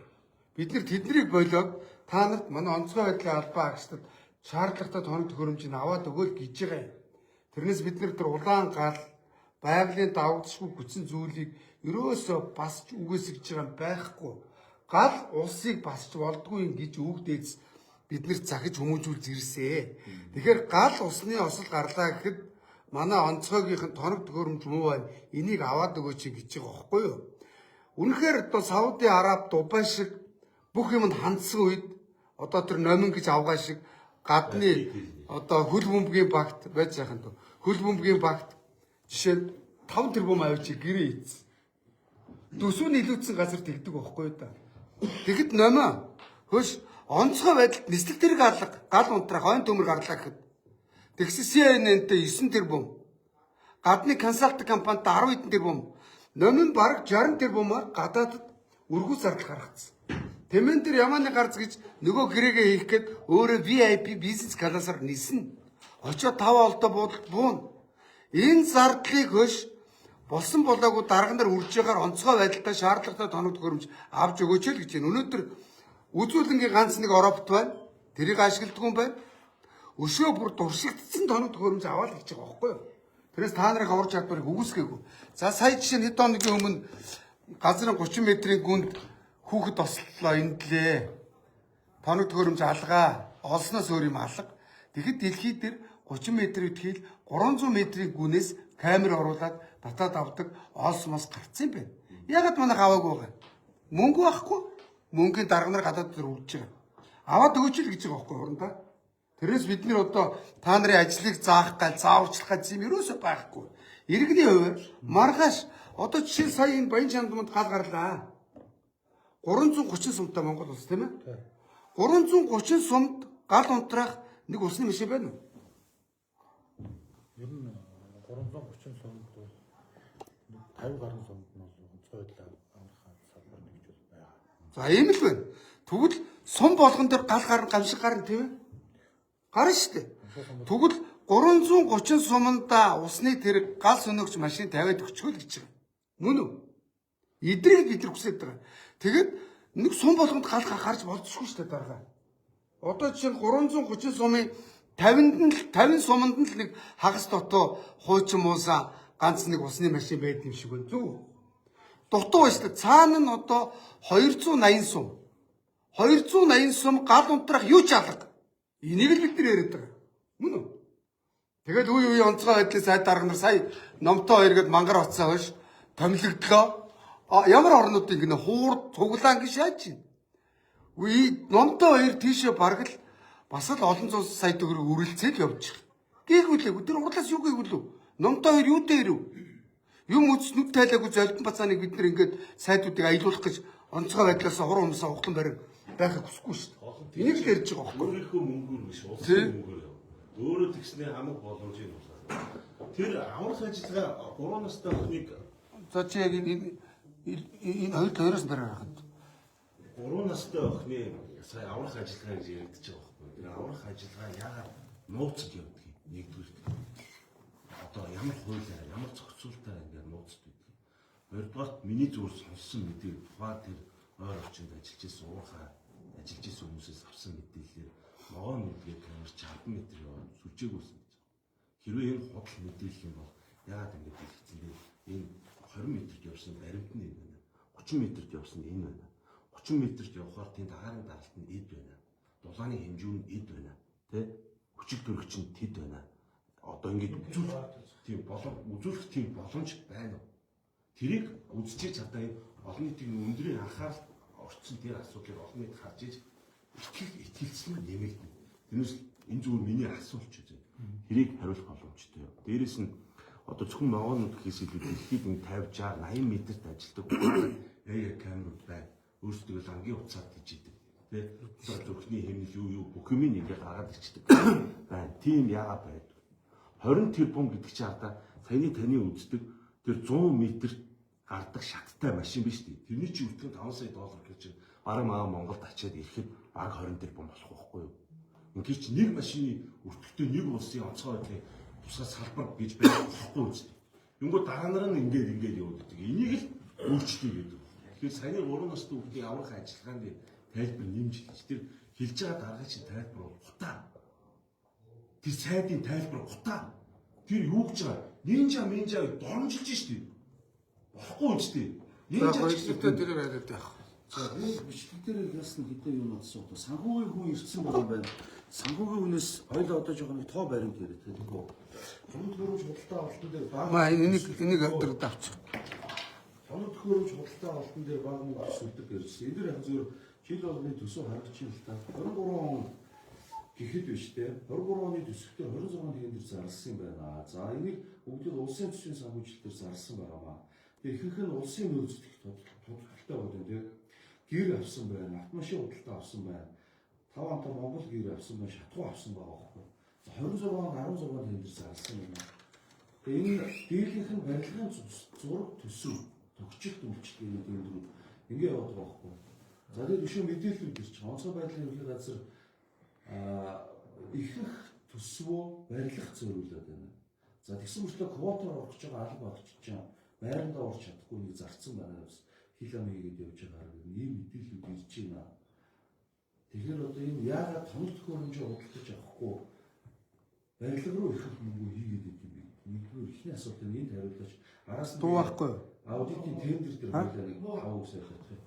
Бид нар тэднийг болоод та нарт манай онцгой байдлын албаа агштад шаардлагатай тоног төхөөрөмжийг аваад өгөөл гэж байгаа юм. Тэрнээс бид нар тэр улаан гал байгалийн давагдшгүй хүчин зүйлийг ерөөсөө басч үгээсгэж байгаа юм байхгүй. Гал улсыг басч болдгүй гэж үгдээц биднэрт захиж хүмүүжүүлж ирсэ. Тэгэхээр гал усны осол гарлаа гэхэд манай онцгойгийнх нь тоног төхөөрөмж муу байна. Энийг аваад өгөөч гэж байгаа байхгүй юу? Үнэхээр одоо Сауди Араб, Дубай шиг бүх юмд хандсан үед одоо тэр номин гэж авгаа шиг гадны одоо хөл бөмбөгийн багт байж яхан то хөл бөмбөгийн багт жишээ нь 5 тэрбум авчи гэрээ ийц. Төсвөө нийлүүлсэн газар тэгдэг байхгүй да. Тэгэхэд номоо хөөш онцгой байдалд нислэг тэрэг алга гал унтраах ойн төмөр гарлаа гэхэд тэгсэн CNN-тэй 9 тэрбум гадны консалтинг компанид 10 хэдэн тэрбум номин бараг 60 тэрбумаар гадаадд өргүү зардал гаргацсан. Тэмэн дээр ямааны гарц гэж нөгөө гэрээгээ хийх гээд өөрөө VIP бизнес классаар нисэн. Очоо 5 олдоо буудалд буун. Энэ зардлыг хөш болсон болоогүй дарга нар үрж ягаар онцгой байдалтай шаардлагатай тоног төхөөрөмж авч өгөөч л гэж байна. Өнөөдөр үзүүлэнгийн ганц нэг Европт байна. Тэрийг ашигладаг юм байна. Өшөө бүр дуршигдсан тоног төхөөрөмж аваад гэж байгаа байхгүй юу? Тэрээс та нарын авар чадварыг үгүйсгээгүй. За сая жишээ нь хэд хоногийн өмнө газрын 30 метрийн гүнд хүүхэд ослоо эндлээ. Тоног төхөөрөмж алгаа. Олсноос өөр юм алга. Тэгэхэд дэлхийд дээр 30 метр үтхийл 300 метрийн гүнээс камер оруулаад татаад авдаг олсмос гарцсан юм байна. Ягаад манайх аваагүй байгаа? Мөнгө байхгүй. Мөнгөний дарга нар гадаад дээр үлдэж байгаа. Аваад өгөөч л гэж байгаа байхгүй урандаа. Тэрээс бид нэр одоо та нарын ажлыг заах гал зааварчлах гэж юм ерөөсөө байхгүй. Иргэний хувьд маргааш одоо жишээ сая энэ Баян Чандманд гал гарлаа. 330 сумтай Монгол улс тийм ээ? 330 сумд гал унтраах нэг усны машин байна уу? Ер нь 330 сумд 50 гаруй сумд нь онцгой байдлаар амархан салбар нэгж байна. За ийм л байна. Тэгвэл сум болгон дээр гал гарна гамшиг гарна тийм ээ? Гарна шүү дээ. Тэгвэл 330 суманда усны тэр гал сөнөгч машин тавиад өчгөл гэж байгаа. Мөн үү? Эдрийг бид нар хүсэж байгаа. Тэгэд нэг сум болгонд гал гарч болцсохгүй шүү дээ дарга. Одоо жишээ нь 330 сумын 50 суманд нь л нэг хагас дотоо хуучин муусан ганц нэг усны машин байд юм шиг байна. Зүг. Дутуу байж та цаана нь одоо 280 сум. 280 сум гал унтраах юу ч алга. Энийг л бид нар яриад байгаа. Мөн үү? Тэгэл үе онцгой байдлын сайд дарга нар сая номтой хоёр гээд мангар оцсон хойш томилогдлоо. Ямар орнууд ингэнэ хуур цуглаан гэж яаж чинь. Үе номтой хоёр тийшээ бараг л бас л олон зуун сая төгрөг үрэлцээд явж байгаа. Гээгүй л тэр урлаас юу гээгүй л номтой хоёр юу дээр юу? Юм үс нүд тайлаагүй золдон бацааныг бид нэр ингээд сайдуудыг аялуулах гэж онцгой байдлаас хуруу хүмүүсээ ухлан барин байхыг хүсэхгүй шүү дээ. Энийг л ярьж байгаа байхгүй. Өөрийнхөө мөнгөөр биш, улсын мөнгөөр яв. Өөрөө тэгснээ хамаг боломжийг тулаад. Тэр аврах ажиллагаа 3 настай охиныг За чи яг энэ хоёр хоёроос дараа хахад. 3 настай охины сая аврах ажиллагаа гэж яригдчих байгаа байхгүй. Тэр аврах ажиллагаа яагаад нууцд явдгийг нэгдүгээр. Одоо ямар хуулиар, ямар зохицуултаар ингээд нууцд байдаг. Хоёрдугаарт миний зүгээр сонссон мэдээ тухайн тэр ойр орчинд ажиллаж исэн уурхай ажиллаж исэн хүмүүсээс авсан мэдээлэлээр ногоо нүдгээ камер 60 м яваад сүлжээгүйсэн гэж. Хэрвээ энэ худал мэдээлэл юм бол яагаад ингэж хэлсэн бэ? Энэ 20 м-т явсан баримт нь энэ байна. 30 м-т явсан энэ байна. 30 м-т явхаар тийм дагаарын даралт нь эд байна. Дулааны хэмжүү нь эд байна. Тэ? Хүчиг төрөгч нь тэд байна. Одоо ингэж үзүүлэх тийм боломж байна уу? Тэрийг үзчихэж одоо энэ олон нийтийн өндрийн анхаарал орцсон тэр асуудлыг олон нийт харж иж итгэлцэн нэмэгдэнэ. Тэрнээс энэ зүгээр миний асуулт ч үү. Тэрийг хариулах боломжтой. Дээрээс нь одоо зөвхөн ногоонууд гэхээс илүү дэлхийд нэг 50 60 80 м-т ажилдаг яа камерууд байна. Өөрсдөө л ангийн уцаад хийж идэг. Тэ зөвхний хэмнэл юу бүх юм ингээд гаргаад ирчдэг. Байна. Тийм яагаад байдаг? 20 тэрбум гэдэг чинь хата таны үздэг тэр 100 м гардаг шаттай машин биш үү? Тэрний чинь өртгөн 5 сая доллар гэж чинь бараг Монголд ачаад ирэхэд баг 20 тэрбум болох байхгүй юу? Ингээд чи нэг машины өртөгтэй нэг улсын онцгой байдлын тусгай салбар гэж байх болохгүй үстэй. Юнгоо дараа нар нь ингээд явуулдаг. Энийг л өөрчлөе гэдэг. Тэгэхээр саяны 3 настай хүүхдийн аврах ажиллагаанд тайлбар нэмж хэлж тэр хэлж байгаа даргын чинь тайлбар бол гутаа. Тэр сайдын тайлбар гутаа. Тэр юу гэж байгаа? Нинжа дормжилж штий. Болохгүй үстэй. Нинжа Хоёртой тэр яриад байх. За энэ бичлэг дээр яасан хэдэн юм бодсон одоо санхүүгийн хүн ирсэн байгаа юм байна. Санхүүгийн хүнээс хоёул одоо жоохон тоо баримт яриад тэгэхгүй. Хамт хөрөж худалдаа авалтан дээр баг Маа энийг өдрөд авчих. хамт хөрөж худалдаа авалтан дээр баг мөнгө төсөлдөг гэсэн. Энэ дэр яг зөв жил болгоны төсөв харагдчих л та. 23 он гэхэд биш те. 23 оны төсөвтөө 26 он тэгэн дээр зарласан юм байна. За энийг бүгд улсын төсвийн санхүүжилтээр зарласан байгаамаа. Тэгээ ихэнх нь улсын нөөцлөх тодорхойлолтой болон те. Гэр авсан байна, автомашин худалдаа авсан байна. 5 онтой Монгол гэр авсан байна, шатгуу авсан байгаа байхгүй. За 26 он 16 он энэ зарласан юм. Тэгээ энэ дийлэнх нь барилгын зураг төсөв, тогтчихт үйлчлэгээ гэдэг юм ингээ яваад байгаа байхгүй. За тэгээд биш мэдээлэл ирж байгаа. Онцгой байдлын ерөнхий газар ихэнх төсвөө барилгах зориулаад байна. За тэгсэн мөртлөө квотоор орох гэж байгаа алба болчихж байгаа. Байрандаа орч чадахгүй нэг зарцсан байна гэсэн. Хил ам хийгээд явж байгаа хэрэг ийм мэдээлэлүүд ирж байна. Тэгэхээр одоо энэ яагаад тоног төхөөрөмжөө худалдаж авахгүй барилга руу их мөнгө хийгээд идэв юм бэ? Нэгдүгээр ихний асуулт нь энд хариулж араас нь Дуу байхгүй юу? аудитын тендер дээр байлаа нэг 5 үг сайлах юм.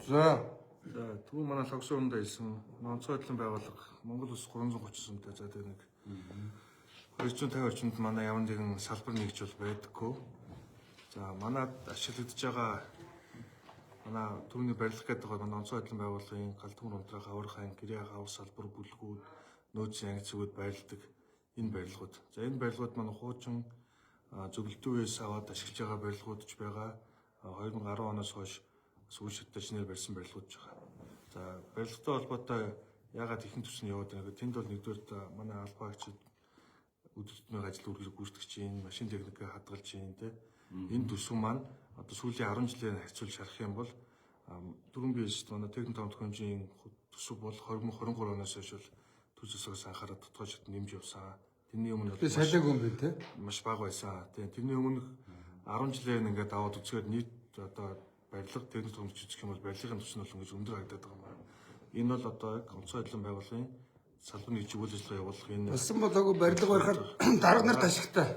За Түр манай логсон өмнөд хэлсэн онцгой байдлын байгууллага Монгол улс 330 сумтай за тэр нэг 250 орчимд манай явна нэгэн салбар нэгж бол байдаггүй. За манад ашиглагдж байгаа манай түүний барилга гэдэг манай онцгой байдлын байгууллагын галдмөр унтраах аврах айн гэрээ хав салбар бүлгүүд нөөцийн ангицгүүд байрладаг энэ барилгууд. За энэ барилгууд манай хуучин зөвлөлтөөс аваад ашиглаж байгаа барилгууд ч байгаа. 2010 оноос хойш сүүл шатажнаар барьсан барилгууд ч байгаа. За барилгатай холбоотой яагаад ихэнх төсөнд яваад байгаа вэ? Тэнд бол нэгдүгээр манай албаагчид үдирдмийн ажил үргэлж гүйцэтгэж чинь, машин техникээ хадгалж чинь тэ. Энэ төсөв маань одоо сүүлийн 10 жилээр харьцуулж харах юм бол дөрвөн биест манай техник тавтах хэмжээний төсөв бол 2023 оноос хойш төсөөсөөс анхаарал тодорхой шат нэмж явсан. Тэрний өмнө би салаагүй юм байна те. Маш бага байсан. Тэрний өмнө 10 жилээр ингээд аваад үзэхэд нийт одоо барилга техник томч үзэх юм бол барилгын төсөл нь ингэж өндөр харагдаад байгаа юм байна. Энэ бол одоо яг онцгой байдлын байгууллагын салбар нэгж үйл ажиллагаа явуулах энэ Болсон болоогүй барилга барихаар дарга нарт ашигтай.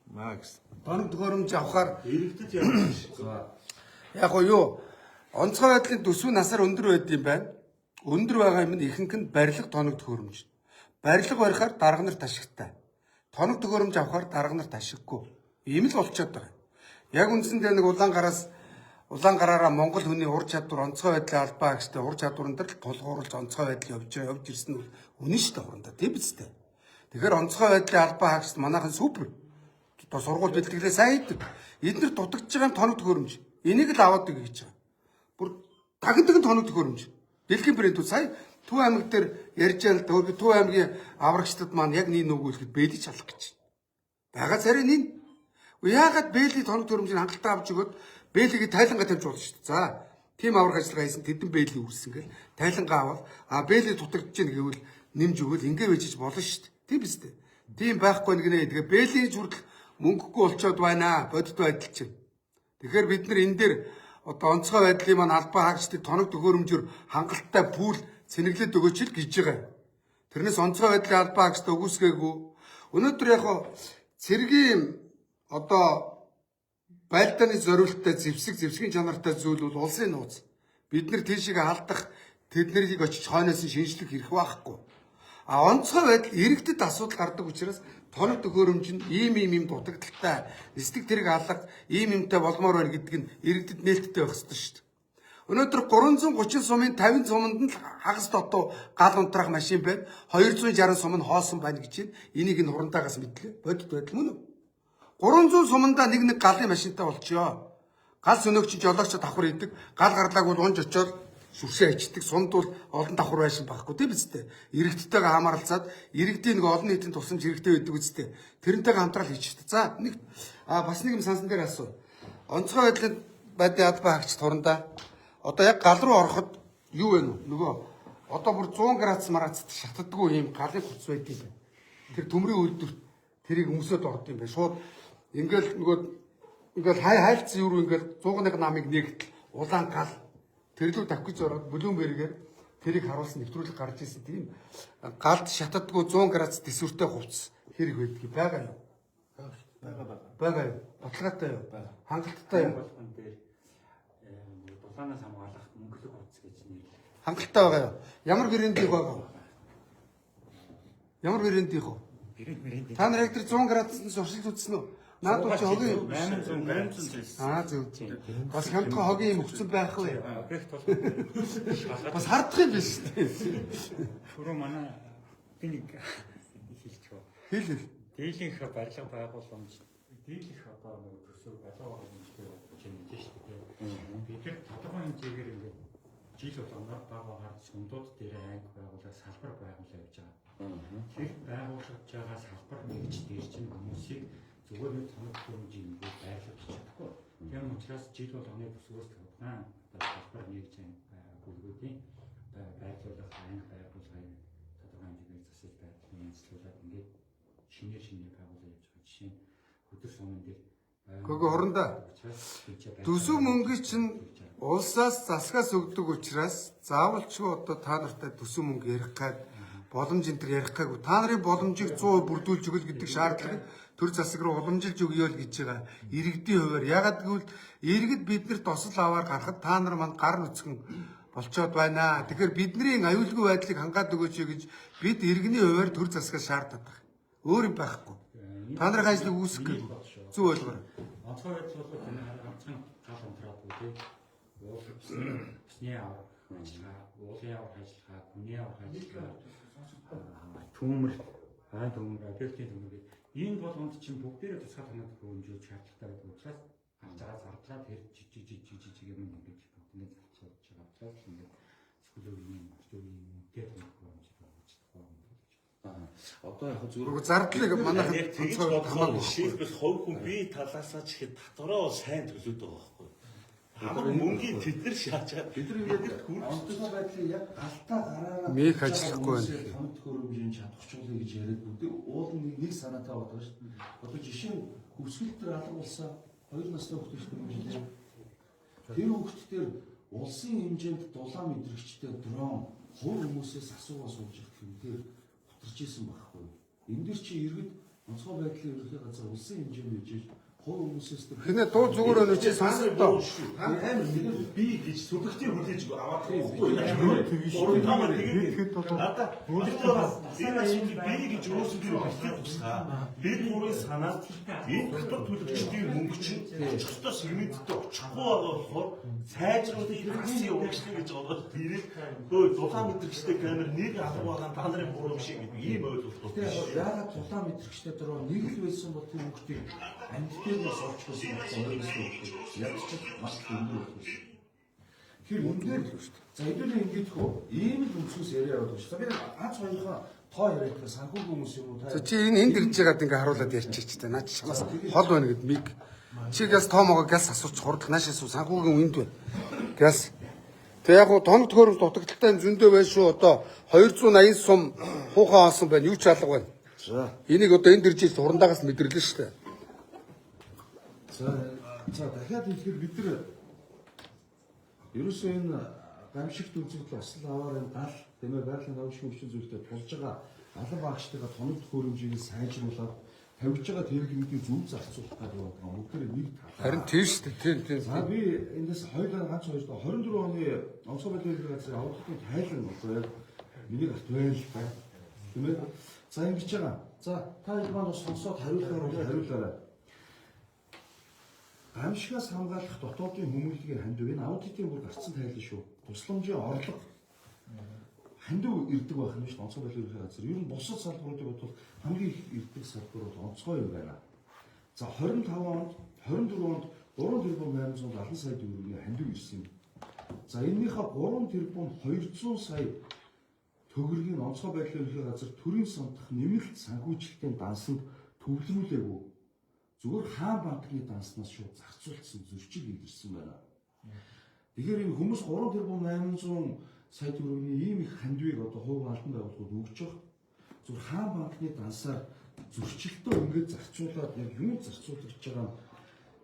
маа гэсэн. Тоног төхөөрөмж авахаар иргэдэд ямар биш. яг гоо юу онцгой байдлын төсвийн насаар өндөр байд юм байна. Өндөр байгаа юм нь ихэнх нь барилга тоног төхөөрөмж. Барилга барихаар дарга нар ташигтай. Тоног төхөөрөмж авахаар дарга нар ташиггүй. Ийм л болчиход байгаа. Яг үндсэндээ нэг улаан гараараа Монгол хүний ур чадвар онцгой байдлын албаа гэжтэй ур чадварн дээр тулгуурлаж онцгой байдал явж ирсэн нь үнэн шүү дээ хурандаа. Тийм биз дээ. Тэгэхээр онцгой байдлын албаа хаагчд манайхан супер. Одоо сургууль бэлтгэлээ сайн хийдэг. Эдгээр дутагдж байгаа тоног төхөөрөмж. Энийг л аваад өгье гэж байгаа. Бүр тагдаг тоног төхөөрөмж. Дэлхийн брэнд сая Төв аймаг дээр ярьж байгаа л да. Төв аймгийн аврагчдад маань яг нэг нүгүүлэхэд бэлиж алах гэж. Бага царай нэг. Яагаад бэлийн тоног төхөөрөмжийг хангалттай авч өгөөд бэлийг тайлангаа тавьж болно шүү дээ. За, тийм авраг ажиллагаа хийсэн тэдэн бэлийн үрсэн гэл тайлангаа аваад бэлийн дутагдж гин гэвэл нэмж өгвөл ингээ вэжиж болно шүү дээ. Тийм биз дээ. Тийм байхгүй нэг нэ. Тэгээ бэлийн хүртэл мөнгөгүй болчоод байна. Бодит байдал чинь. Тэгэхээр бид нар энэ дээр одоо онцгой байдлын маань албаа хаагчдыг тоног төхөөрөмжөөр хангалттай пүүл цэнэглээд өгөөч л гэж байгаа. Тэрнээс онцгой байдлын албаа хаагчдаа өгөөсгээгүй. Өнөөдөр яг цэргийн одоо байлдааны зориулттай зэвсгийн чанартай зүйл бол улсын нууц. Бид нар тийшээ халдах тэднийг очиж хойноос нь шинжлэх хэрэг байхгүй. Онцгой байдал иргэдэд асуудал гардаг учраас тоног төхөөрөмж нь ийм дутагдaltaй эсдэг тэрэг алга юмтай болмоор байна гэдг нь иргэдэд нээлттэй байх ёстой шүү дээ. Өнөөдөр 330 сумын 50 суманд нь хагас дотоо гал унтраах машин байна. 260 сум нь хоосон байна гэж байна. Энийг нь хурандаагаас мэдлээ. Бодит байдал мөн үү? 300 сумандаа нэг галын машинтай болчихё. Гал сөнөөгч жолоогч давхар идэг. Гал гарлааг бол унж очоод сүрсээ ичдэг. Сумд бол олон давхар байшин байхгүй тийм биз дээ. Иргэдтэйгээ хамааралцаад иргэдийн нэг олон нийтийн тусламж хэрэгтэй байдаг үстэй. Тэрнтэйгээ хамтрал хийчихдэг. За нэг бас нэг юм сансан дээр асуу. Онцгой байдлын албаа хаагчд хурандаа одоо яг гал руу ороход юу вэ нөгөө одоо бүр 100 градус шатдаггүй юм галын хувцс байд юм байна. Тэр төмрийн үйлдвэр тэрийг өмсөд орд юм байна. Шууд ингээл хайлтсан юу ингээл 101 намыг нэгтэл улаан гал тэрлүү давхиж ороод Блумбергээр тэрийг харуулсан нэвтрүүлэг гарч ирсэн тийм галд шатдаггүй 100 градус төсвөртэй хувцс хэрэг байдаг байгаа юу? Байгаа юу? Баталгаатай юу? Хангалттай юу? Дулаанаас хамгаалах мөнгөлөг хувцс гэж нэрлэдэг. Хангалттай байгаа юу? Ямар брэндийн байгаа? Ямар брэндийн хөө? Брэнд. Та нар яг тэр 100 градуснаас уршилж үзсэн үү? Наад бол чи хогийн 800 зөв. Бас хямдхан хогийн юм өгсөн байх вэ? Объект бол Бас хардах юм биш үү? шуруу манай би нэг хэлчихв. Хэл. Дийлэнх барилга байгууламж дийлэнх одоо нэг төсөв балуу хэмжээ гэж мэдээж шүү дээ. Бид нар тодорхой хэмжээгээр ингээд жил болгоноор байгаагаар сундууд дээр анги байгуулах салбар байгуулах явж байгаа. Тэр байгуулж байгаа салбар нэгж дээр чинь хүмүүсийг зүгээр нэг тоног хэмжээнд байрлуулж чадахгүй. Тийм учраас жил болгоны төсвөөс тавьсан салбар нэгж бүлгүүдийн байрлуулах анги байгуулгын тодорхой хэмжээгээр засаж байдлын нэмслүүлээд ингээд шинээр байгуулж явж байгаа. Жишээ нь хөдөр сумын дээр Гүг хорондоо төсөв мөнгө чинь улсаас засгаас өгдөг учраас заавалчгүй одоо та нартай төсөв мөнгө ярих гад боломж энэ төр ярих гайгүй та нарын боломжийг 100% бүрдүүлж өгөл гэдэг шаардлагыг төр засаг руу уламжилж өгье л гэж байгаа. Иргэдийн хувьар ягаад гэвэл иргэд биднэрт осол аваар гарахад та нар манд гар нүцгэн болцоод байна. Тэгэхээр бидний аюулгүй байдлыг хангаад өгөөч гэж бид иргэний хувьар төр засгаас шаарддаг. Өөр юм байхгүй. Та нарын ажлыг үүсгэх гээгүй. Зүг ойлгоорой. онцгой байдал бол энэ ганцхан гал унтраад үгүй. Усны авах ажиллагаа, уулын авах ажиллагаа, хүний авах ажиллагаа, төмөр, объектын төмөр. Энэ болгонд чинь бүгдээрээ тусгай тоног хөрөмжөөж шаардлагатай байдаг учраас авцаас зардлаа тэр жижиг юм ингэж бүгднийг зарцуулж байгаа учраас ингээд сүүлийн тэгээд Одоо яг зүгээр зардлыг манайхан яг тэгж бодохоор шийдвэл хувь хүн бие талаасаа ч ихэд дотороо сайн төлөөд байгаа байхгүй. Хамаг мөнгийг тэд нар шааж байгаа. Бид нар онцгой байдлын яг галтаа гараараа мэх ажиллахгүй байна. Хамт хөрөмжийн чадахчлал гэж яриад бүгд уул нэг санаатай бодож шүү дээ. Одоо жишээ нь хөвсгөл төр алга болсон 2 настай хүүхдүүд хэмжээ. Тэр хүүхдүүдээр улсын хэмжээнд дулаан мэдрэгчтэй дрон хувь хүмүүсээс асуугаа суулж ирэх юм дээр утарч исэн байхгүй. Энэ дэр чи иргэд онцгой байдлын ерөнхий газар улсын хэмжээнд bijиж хувь хүмүүсээс Хинэ дуу зүгээр өнөө чи сонсогдоо. би гэж сүлгтийн хүлээж аваад байхгүй. Уран тамаа тэгээд надаа Энэ асуудлыг би гэж өөрсдөө хэлэх тусгай. Бид гурийн санаад энэ дотор төлөвчдийн мөнгө чинь өчигдөр сегменттэй очихгүй байгаа болохоор сайжруулах хэрэгсийн үргэлжлэх гэж бодоод тэрийг хөө 6 мэтрэгчтэй камер нэг алга байгаа та нарын буруу биш гэдэг ийм ойлголт байна. Тэгээ яагаад 6 мэтрэгчтэй дөрөв нэг л байсан бол тэр хүүхдийг амьдтайгаас олчихсон ойлгосон ялцчих маш өндөр байсан. Тэр үнээр л шүү дээ. За хэдүүлээ ингэж хөө ийм л өнцгөөс яриа яваад байна шүү дээ. Би ганц хоёроо тоо яриад та санхүүгийн хүмүүс юм уу та. За чи энэ дэрж байгаад ингээ харуулад ярьчих ч гэдэг. Наа чи чамаас хол байна гэд миг. Чи газ тоомоогоо газ асууч хурдл наашаа суу санхүүгийн үнд байна. Газ. Тэг яг гоо тоног төхөөрөмж дутагдaltaй зөндөө байна шүү. Одоо 280 сум хуухаа онсон байна. Юу ч алга байна. За. Энийг одоо энэ дэржил хурандаагаас мэдэрлээ шүү дээ. За дахиад хэлэхэд бид нар ерөөсөө энэ гамшигт үзэгдэл осол аваар энэ гал тэмээ байгалийн гамшиг хүчин зүйлтэй тулж байгаа алан багштайгаа тоног төхөөрөмжийг сайжруулаад тавьж байгаа тэрэгнүүдийн зөв зарцуулах гэдэг байгаа. Бүгдээр нэг тал. Харин тийм шүү дээ. Тийм. За би эндээс хоёулаа ганц хоёр 24 оны онцгой байдлын газрын аудитын тайлан одоо яг миний гарт байл та. Тийм ээ. За ингэж байгаа. За та энэ маань сонсоод хариулаарай. Гамшигаас хамгаалах дотоодын хүмүүнлэгийн хандив энэ аудитын бүр гарцсан тайлан шүү. Тусламжийн орлого хандив ирдэг байх нь шүү. Онцгой байдлын газар. Ер нь бусад салбаруудыг бодвол хамгийн их ирдэг салбар бол онцгой юм байна. За 25 онд 24 онд 3 тэрбум 870 сая төгрөгийн хандив ирсэн юм. За энэнийхээ 3 тэрбум 200 сая төгрөгийн онцгой байдлын газар төрийн сандах нэмэлт санхүүжилтийн дансанд төвлөрүүлээгүй. Зүгээр хаан банкны данснаас шууд зарцуулсан зөрчил илэрсэн байна. Тэгэхээр энэ хүмүүс 3 тэрбум 800 сая төгрөгийн ийм их хандивыг одоо хувь албан байгууллагууд өгч байгаа. Зүгээр хаан банкны дансаар зөрчилтөө ингэж зарцуулаад яг юу зарцуулж байгаа нь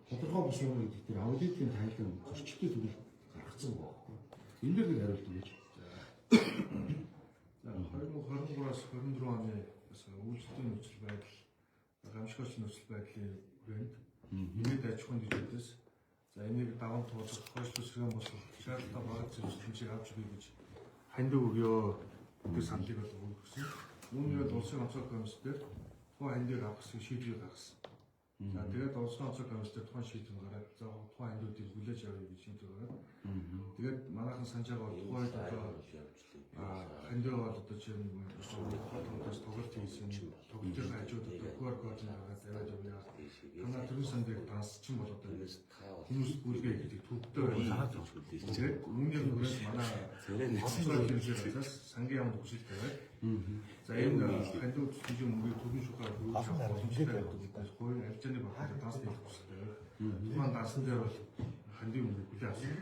тодорхой бус юм гэдэг дээр аудитын тайлан зөрчилтөд төлөв гаргацсан байна. Энэ дээр нэг хариулт өгөөч. 2023-аас 24 оны үйлчлэлийн нөхцөл байдал гамшигч нөхцөл байдлын хүрээнд нэмээд аж ахуйн дэвшилтээс за энийг даван туулах хойшлуулах сэргээн босгох шаардлагатай багц зөвлөмжийг авч өгье гэж хандив өгөө гэдэг саналыг өгсөн. Үүнийг улсын онцгой комиссээр тухайн хандивыг авах гэсэн шийдвэр гаргасан. За тэгээд улсын онцгой комиссээр тухайн шийдвэр гаргаад за тухайн хандивуудыг хүлээж авъя гэж шийдвэр гаргаад тэгээд манайхан санаж байгаа тухайн хандив бол одоо чинь хотоос тоглолт хийсэн тоглолтын хажууд одоо QR код гаргаад тавиад явъя. Танаа төрийн сандыг дансчин бол одоо хүмүүс гүйлгээ гэдэг төвтэй байна. Тэгээд үүнийг хүрээс манай онцгой комиссээс сангийн яамд хүсэлт тавиад за энэ хандив төслийн мөнгөийг төрийн шугаар хөрвүүлж авах боломжтой байдаг гэдээс хойно арчааны багтаа данс хийх хүсэлт тавиад тухайн дансан дээр бол хандив мөнгө хүлээн авсан.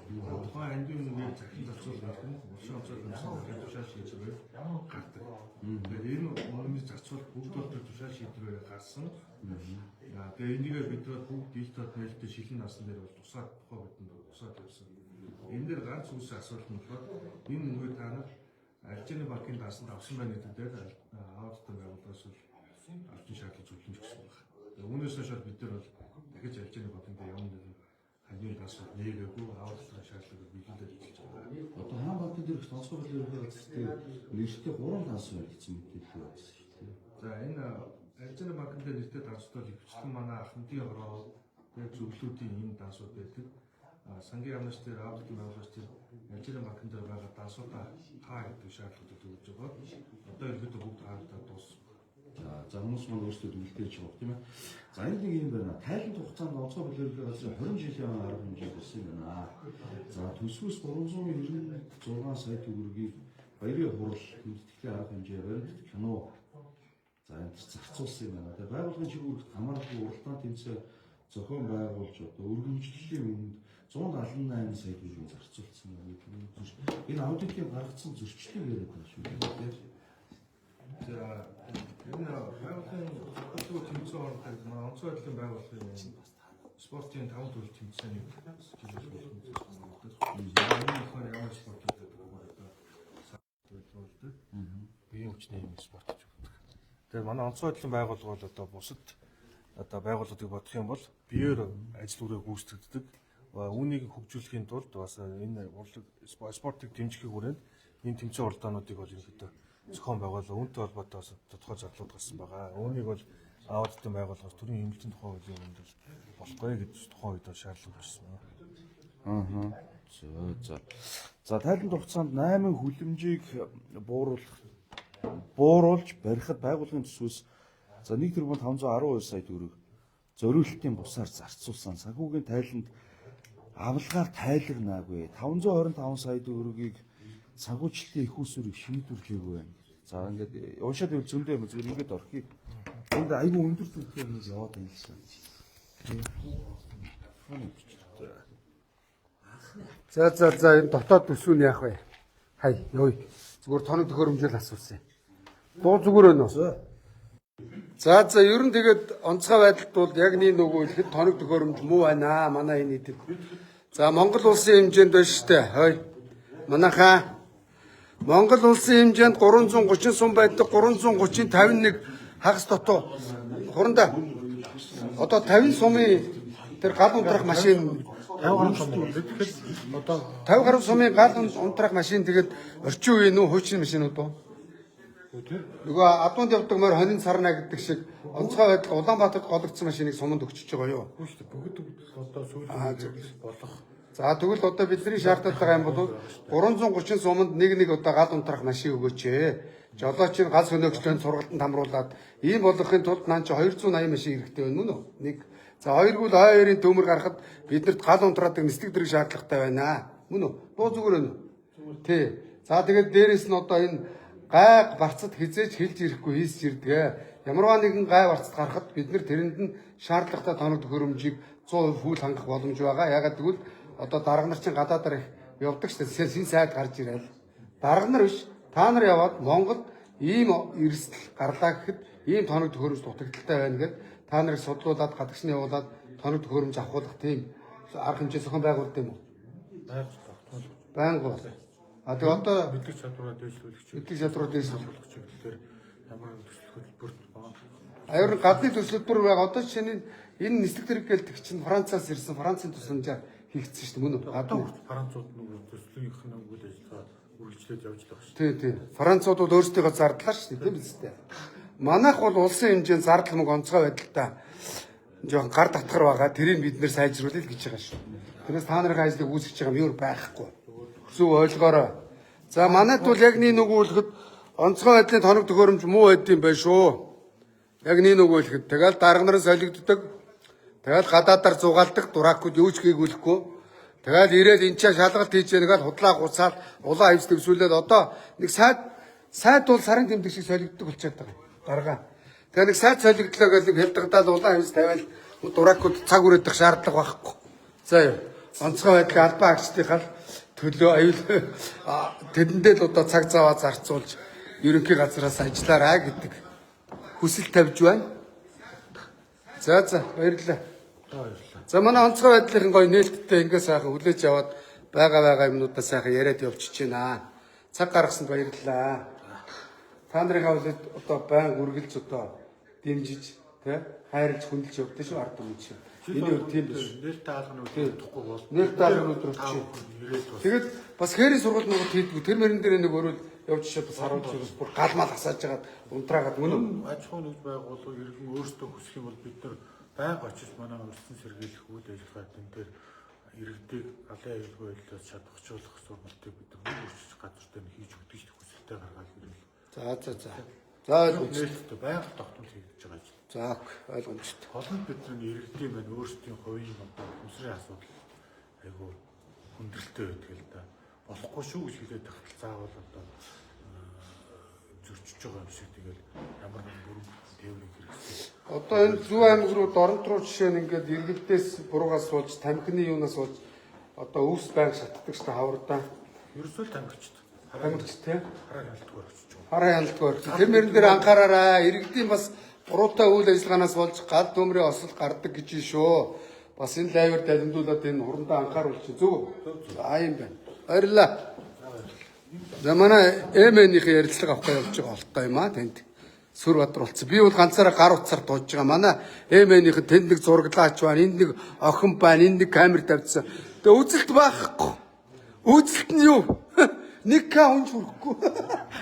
Тухайн хандив мөнгөийг захин зарцуулах нь улсын онцгой комиссийн тушаал шийдвэр гардаг. Тэгээд энэ мөнгөний зарцуулах бүгд бол тушаал шийдвэрээр гарсан. Тэгээд энийгээ бид бүгд дийлтод нээлттэй шилэн насан дээр бол тусаад тухай бидэнд тусаад байсан. Энэ дээр ганц үс асуулт нь болохоор энэ мөнгөө та нар арчааны банкны дансанд авсан байна гэдэг дээр аудитын байгууллагаас албан шаардлага зөвлөмж гэсэн байна. Тэгээд үүнээс хойш бид нар бол дахиж арчааны банкнд ямар нэгэн хандив дансууд нээгээгүй аудитын шаардлагыг биелүүлээд хэлж байгаа. Одоо хаан банкны дээр их онцгой байдлын газрын нэртэй 3 данс баригдсан мэдээлэл байна шүү дээ. За энэ арчааны банкны дээр нэртэй дансууд бол ихвчлэн манай ахмадын хороо тэгээд зөвлөлүүдийн энэ дансууд байдаг. Сангийн яамнаас дээр аудитын байгууллагч дээр арчааны банкны дээр байгаа дансуудаа хаа гэдэг шаардлагуудыг өгж байгаа. Одоо ерөөдөө бүгд хаагдаад дууссан. За хүмүүс маань өөрсдөө дүгнэлтэж байгаа тийм ээ. За энэ нэг юм байна. Тайланд хугацаанд онцгой байдлын газрын 20 жилийн арга хэмжээ болсон юм байна. За төсвөөс 396 сая төгрөгийг баярын хурал хүндэтгэлийн арга хэмжээ баримт кино за энэ зарцуулсан юм байна. Тэгээ байгууллагын чиглэлд хамааралгүй уралдаан тэмцээн зохион байгуулж одоо өргөмжлөлийн өмнө 178 сая төгрөгийг зарцуулсан юм байна. Энэ аудитын гаргацсан зөрчлөлийг яриад байгаа шүү дээ. За энэ байгууллагын хөтөлбөр тэмцээн ордог манай онцгой байдлын байгууллагын спортын 5 төрөл тэмцээний жишээлбэл ямар спорт гэдэг вэ? Биеийн хүчний спорт гэж боддог. Тэгэхээр манай онцгой байдлын байгууллага бол одоо бусад одоо байгууллагыг бодох юм бол биеэр ажил үрээ гүйцэтгэдэг. Үүнийг хөгжүүлэхийн тулд бас энэ урлаг спортыг дэмжихийг хүрээнд энэ тэмцээн уралдаануудыг бол ерөнхийдөө зохион байгуулалт үүнтэй холбоотой бас тодорхой зарлууд гарсан байгаа. Үүнийг бол аудитын байгууллагаас төрийн эмнэлзийн тухай хуулийн өмнө болохгүй гэж тухайн үед шаардлага өгсөн байна. За тайлбар хугацаанд 8 хүлэмжийг бууруулж барихад байгууллагын төсвөөс за 1,512 сая төгрөг зориулалтын бусаар зарцуулсан. Санхүүгийн тайланд авалгаар тайлагнаагүй. 525 сая төгрөгийг санхүүжилтийн их усүрийг шийдвэрлээгүй байна. За ингээд уншаад ивэл зөндөө юм зүгээр ингээд орхив. Энд айгүй өндөр түвшний юм яваад байна л шээ. За энэ дотоод төсвөө нь яах вэ? Хай ёо. Зүгээр тоног төхөөрөмжөөл асуусан. Дуу зүгээр өнөө. За ер нь тэгээд онцгой байдалд бол яг нэг нөгөө ихэд тоног төхөөрөмж муу байна аа манай энэ нийтэд. За Монгол улсын хэмжээнд байна шүү дээ. Хой. Манайхаа Монгол улсын хэмжээнд 330 сум байдаг 330-51 хагас дотоо хурандаа одоо 50 сумын тэр гал унтрах машин 50 гаруй сум тэгэхээр одоо 50 гаруй сумын гал унтрах машин тэгээд орчин үеийн нүү хуучин машинууд уу? Нөгөө адуунд явдаг мөр хонин сарна гэдэг шиг онцгой байдал Улаанбаатарт гологдсон машиныг суманд өгчөж байгаа юу? Үгүй шүү дээ. Бүгд одоо сүүлийн болох. За тэгвэл одоо бидний шаардлагатай байгаа юм бол 330 суманд нэг одоо гал унтрах машин өгөөч ээ. Жолоочийн гал сөнөөгчлөнд сургалтанд хамруулад ийм болгохын тулд нан чи 280 машин хэрэгтэй байна мөн үү? Нэг. За хоёргуул хоёрын төмөр гарахад биднэрт гал унтраадаг нислэг дэрэг шаардлагатай байна. Мөн үү? Дуу зүгээр байна уу? Тий. За тэгээд дээрэс нь одоо энэ гай барцад хизээж хэлж ирэхгүй хийсч ирдэг. Ямарваа нэгэн гай барцад гарахад бид нар тэрэнд нь шаардлагатай тоног төхөөрөмжийг 100% хүл хангах боломж байгаа. Ягаад гэвэл одоо дарга нар чинь гадаадаар их явдаг шүү дээ. Син сайд гарч ирээл. Дарга нар биш. Та нар яваад Монголд ийм эрсдэл гарлаа гэхэд ийм тоног төхөөрөмж дутагдaltaй байна гэд та нарыг судлуулад гадагшны явуулаад тоног төхөөрөмж авахулах тийм арга хэмжээ зохион байгуулалт юм уу? Байнгу. А тэгээ одоо мэдлэг чадвараа дэвшлүүлэгч. мэдлэг чадвараа дэвшлүүлэх Тэгэхээр ямар төсөл хөтөлбөрт баа. аюур гадны төсөлбөр байгаа. Одоо жишээ нь энэ нислэг дэрэг гэлдэг чинь Францаас ирсэн Францын тусламжаар хийгдсэн шүү дээ мөн үү? Одоо Францууд нөгөө төслийнх нь үйл ажиллагаа үргэлжлээд явж байгаа шүү. Тий. Францууд бол өөрсдөө зардлаа шүү дээ тийм биз дээ. Манайх бол улсын хэмжээнд зардал мөнгө онцгой байдалтай жоохон гар татгар байгаа. Тэрийг бид нэр сайжруулъя л гэж байгаа шүү. Тэрээс та нарын ажлыг үүсгэж байгаа юм юу байхгүй. Зөв ойлгоорой. За манайд бол яг нэг нөгөөлөхөд онцгой байдлын тоног төхөөрөмж муу байд юм байна шүү. Яг нэг нөгөөлөхөд тэгэл дарга нарын солигддог. Тэгэл гадаадаар зугаалдаг дуракууд юу ч хийгүүлэхгүй. Тэгэл ирээд энэ чаа шалгалт хийж яагаад худлаа гуцаад улаан хавьс төгсүүлээд одоо нэг сайд бол сарын тэмдэг шиг солигддог болчиход байгаа. Дарга. Тэгээ нэг сайд солигдлоо гэж хэлдэгдаад улаан хавьс тавиал дуракууд цаг үрээдэх шаардлага байхгүй. За юу. Онцгой байдлын албан агчдынхаа төлөө аюул тэдэндээ л одоо цаг заваа зарцуулж ерөнхий газраас ажиллаарай гэдэг хүсэл тавьж байна. За баярлалаа. За манай онцгой байдлын гоё нээлттэй ингээ сайхан хүлээж аваад байгаа юмнуудаа сайхан яриад явчихж байна. Цаг гаргасанд баярлалаа. Та нарын хавлад одоо байн үргэлж одоо дэмжиж тий хайрлж хүндэлж явдаг шүү ард түмэн чинь. Энэ үр тийм биш. Нээлттэй хаалганы өдөртөхгүй бол. Нээлттэй хаалганы өдөртөхгүй. Тэгээд бас хээрийн сургууль нөгөө хийдгүү тэр мөрөн дээр нэг өрөөл явж чад бас харуулж бас бүр галмал хасааж хагаад унтраагаад мөн үү? Аж ахуйн нэгж байгууллага иргэн өөрсдөө хүсэх юм бол бид нар байнга очиж манай өрсөн сэргийлэх үйл ажиллагаа энэ дээр иргэдийг галын аюулгүй байдлаас чадварчлах сургалтыг бид нар өөрсдөж газар дээр хийж өгдөг шүү хүсэлтэй гаргаад ирвэл. За. За нээлттэй байнга тогтмол хийгдэж байгаа юм. За ойлгомжтой. Гол нь бидний иргэдийн маань өөрсдийн хувийн одоо хүсрийн асуудал айгүй хүндрэлтэй байдаг л да. Болохгүй шүү гэж хэлээд тахтал заавал одоо зөрчиж байгаа юм шиг тэгэл ямар нэгэн бүрэн тээврийг хэрэгсээ. Одоо энэ Зөв аймаг руу Дорнот руу жишээ нь ингээд иргэдээс буруугаас суулж тамхины юунаас суулж одоо өвс байнг шатдаг шүү хаврдаа. Ерөөсөө л тамирчд. Тамирч тий. Хараа хялтгаар очиж байгаа. Хараа хялтгаар. Тэр мөрөн дээр анхаараарай. Иргэдийн бас буруутай үйл ажиллагаанаас болж гал төмрийн осол гардаг гэж шүү. Бас энэ лайвер дамжуулаад энэ хурандаа анхааруулж зөв. За юм байна. Баярлалаа. За манай ЭМ-ийн ярилцлага авах явж байгаа болтой юм аа тэнд. Сүр бадар болсон. Би бол ганцаараа гар утсаар тууж байгаа. Манай ЭМ-ийн тэнд нэг зураглаач байна. Энд нэг охин байна. Энд нэг камер тавьчихсан. Тэгээ үзэлт байхгүй. Үзэлт нь юу? 1К унж хүрэхгүй.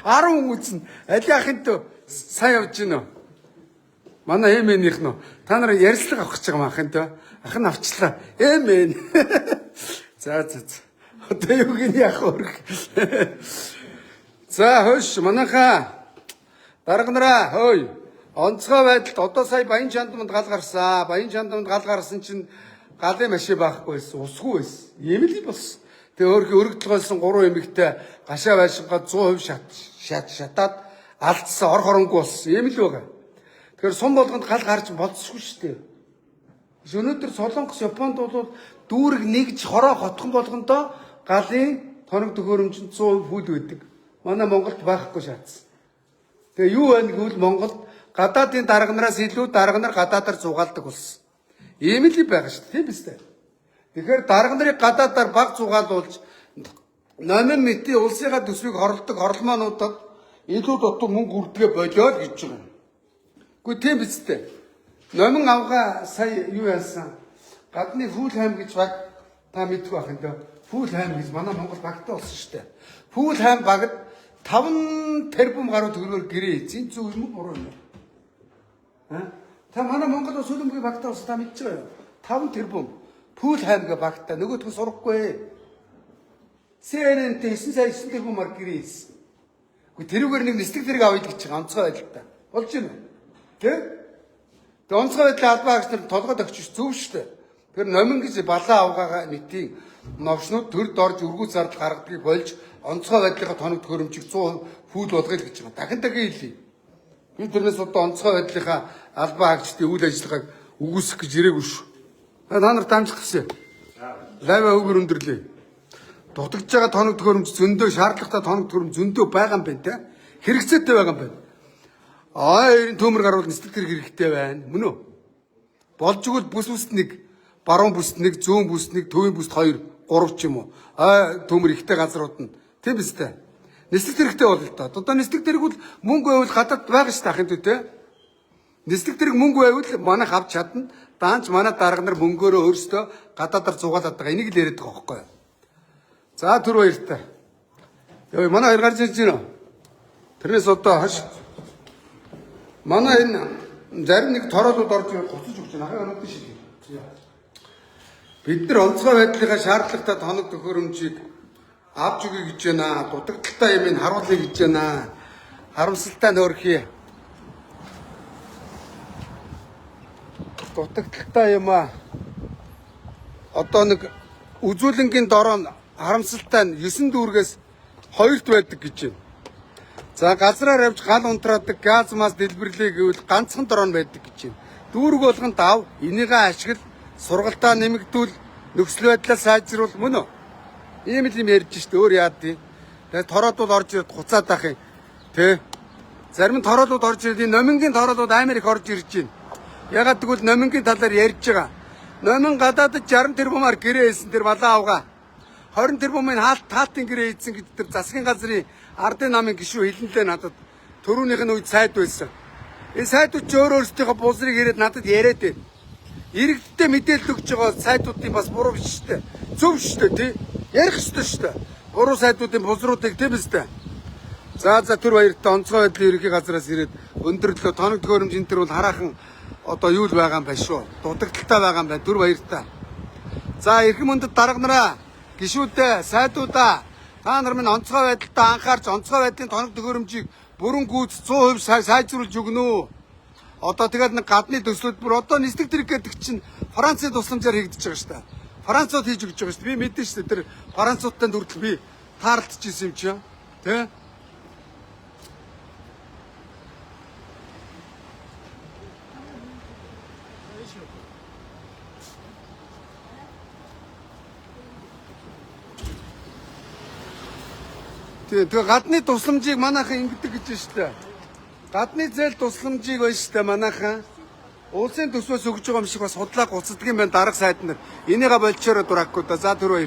10 хүн үзнэ. Алиахын тө сайн явж гинөө. Манай эмээнийх нь та нар ярьслага авах гэж байгаа маахын тө. Ах нь авчлаа. Эмээн. За. Одоо юу гин яах вэ? За хөөш манайхаа дарга нараа хөөе. Онцгой байдалд одоо сая Баян Чандамд гал гарсан. Баян Чандамд гал гарсан чинь галын машин байхгүй байсан. Усгүй байсан. Ийм л болсон. Тэгээ өөрхий өргөдлгөөлсөн 3 эмэгтэй гашаа байшингаа 100% шатаад алдсан ор хоронгүй болсон. Ийм л байгаа. Тэгэхээр сум болгонд гал гарч болцсохгүй шүү дээ. Өнөөдөр Солонгос, Японд бол дүүрэг нэгж хороо хотхон болгондоо галын тоног төхөөрөмж 100% фүл байдаг. Манай Монголд байхгүй шаардсан. Тэгээ юу байна гэвэл Монголд гадаадын дарга нараас илүү дарга нар гадаадаар зугаалдаг болсон. Ийм л байгаа шүү дээ. Тийм биз дээ. Тэгэхээр дарга нарыг гадаадаар баг зугаалуулж номин мэтийн улсынхаа төсвийг хорлдог хорлмоонуудад илүү дутуу мөнгө үрдэгэ болоод гэж байгаа юм. Гэхдээ тийм биз дээ. Номин авгаа сая юу яасан? Гадны Фүүлхайм гэж баг та мэдгүй байх юм даа. Фүүлхайм гэж манай Монгол багтаа болсон шүү дээ. Фүүлхайм багт 5 тэрбум гаруй төгрөгөөр гэрээ эзэн зөв юм уу буруу юм уу? Та манай Монгол сүлэмгийн багтаа ус та мэдж байгаа юу? 5 тэрбум. Фүүлхайм гэ багтаа нөгөөдхөн сурахгүй. CNN-т 9 сая 9 тэрбумаар гэрээ эзэн. Гэхдээ тэрүүгээр нэг нислэг зэрэг авъя гэж байгаа онцгой байдалтай. Болж байна уу? Тэ? Тэгээ онцгой байдлын албаа агч нар толгойд өгчих зөв шүү дээ. Тэр номин гэж балаа авгаага нийтийн новшнууд төрд орж өргүү зардал гаргадгийг болж онцгой байдлынхаа тоног төхөөрөмжийг 100% фүүл болгоё гэж байгаа. Дахин хэлье. Би тэрнээс одоо онцгой байдлынхаа албаа агчдын үйл ажиллагааг үгүйсэх гэж ирээгүй шүү. Та нарт амжилт хүсье. Лайва өгөр өндөрлөө. Дутагдж байгаа тоног төхөөрөмж зөндөө шаардлагатай тоног төхөөрөмж зөндөө байгаа юм байна те. Хэрэгцээтэй байгаа юм байна. Ерэн төмөр гаруул нислэг зэрэг хэрэгтэй байна. Мөн үү? Болж игэл бүс бүст нэг, баруун бүст нэг, зүүн бүст нэг, төвийн бүст 2, 3 ч юм уу. Төмөр ихтэй газрууд нь. Тийм биз дээ. Нислэг зэрэгтэй бол л доо. Одоо нислэг зэрэг бол мөнгө байвал гадаад байгаа ш тахын түү те. Нислэг зэрэг мөнгө байвал манайх авч чадна. Даанч манай дарга нар мөнгөөрөө өөрсдөө гадаадаар зугаалаад байгаа. Энийг л яриад байгаа байхгүй юу? За түр баяртай. Яа манай хоёр гарч ирж байна. Тэрнээс одоо хаш манай энэ зарим нэг тороолууд орж гоцож өгч байна. Ахаа өнөдөө шиг. Бид нар онцгой байдлынхаа шаардлагатай тоног төхөөрөмжийг авч өгье гэж байна. Дутагдaltaй юм харуулъя гэж байна. Харамсалтай нөөрхий. Дутагдaltaй юм аа. Одоо нэг үзүүлэнгийн дороо харамсалтай нь 9 дүүргээс 2-т байдаг гэж байна. За газраар явж гал унтраадаг газ мас дэлбэрлэе гэвэл ганцхан дороо байдаг гэж байна. Дүүрэг болгонд ав, энийгээ ашигла, сургалтаа нэмэгдүүл, нөхцөл байдлаа сайжруул мөн үү? Ийм л юм ярьж штэ өөр яад тий. Тэгээ тороодууд орж ирээд хуцаад ах юм. Тэ. Зарим тороодууд орж ирээд номингийн тороодууд амар их орж ирж байна. Ягаад гэвэл номингийн талаар ярьж байгаа. Номин гадаадд 60 тэрбумаар гэрээ хэлсэн тэр балаа авгаа. 20 тэрбумын хаалтын гэрээ эзэн гэдэг тэр засгийн газрын ардын намын гишүүн хэлнэлээ надад төрүүнийх нь үед сайд байсан. Энэ сайдууд ч өөрсдийнхөө бузрыг ирээд надад яриад байна. Иргэдтэй мэдээлэл өгч байгаа сайдуудын бас буруу биш шүү дээ. Зөв шүү дээ тий. Ярих ёстой шүү дээ. Буруу сайдуудын бузруудыг тийм үстэй. За түр баяртай онцгой байдлын ерөнхий газраас ирээд өндөрлөө тоног төхөөрөмж энэ төр бол хараахан одоо юу л байгаа юм байна шүү. Дутагдaltaй байгаа юм байна. Түр баяртай. За эрхэм мөндөд дарга нараа гишүүдээ, сайдуудаа та нар минь онцгой байдалтай анхаарч онцгой байдлын тоног төхөөрөмжийг бүрэн гүйц 100% сайжруулж өгнө үү? Одоо тэгээд нэг гадны төслүүд бүр одоо нислэг зэрэг гэдэг чинь Францын тусламжаар хийгдэж байгаа шүү дээ. Францууд хийж өгч байгаа шүү дээ. Би мэдэн шүү дээ. Тэр Француудтай хүртэл би таарлцчихсэн юм чи. Тэ? Тэгээ гадны тусламжийг манайхан ингэдэг гэж байна шүү дээ. Гадны зээл тусламжийг байна шүү дээ манайхан. Улсын төсвөөс өгж байгаа юм шиг бас худлаа гуцдаг юм байна дарга сайд нар. Энийгээ болчоор дуракгүй да. За түр баяр.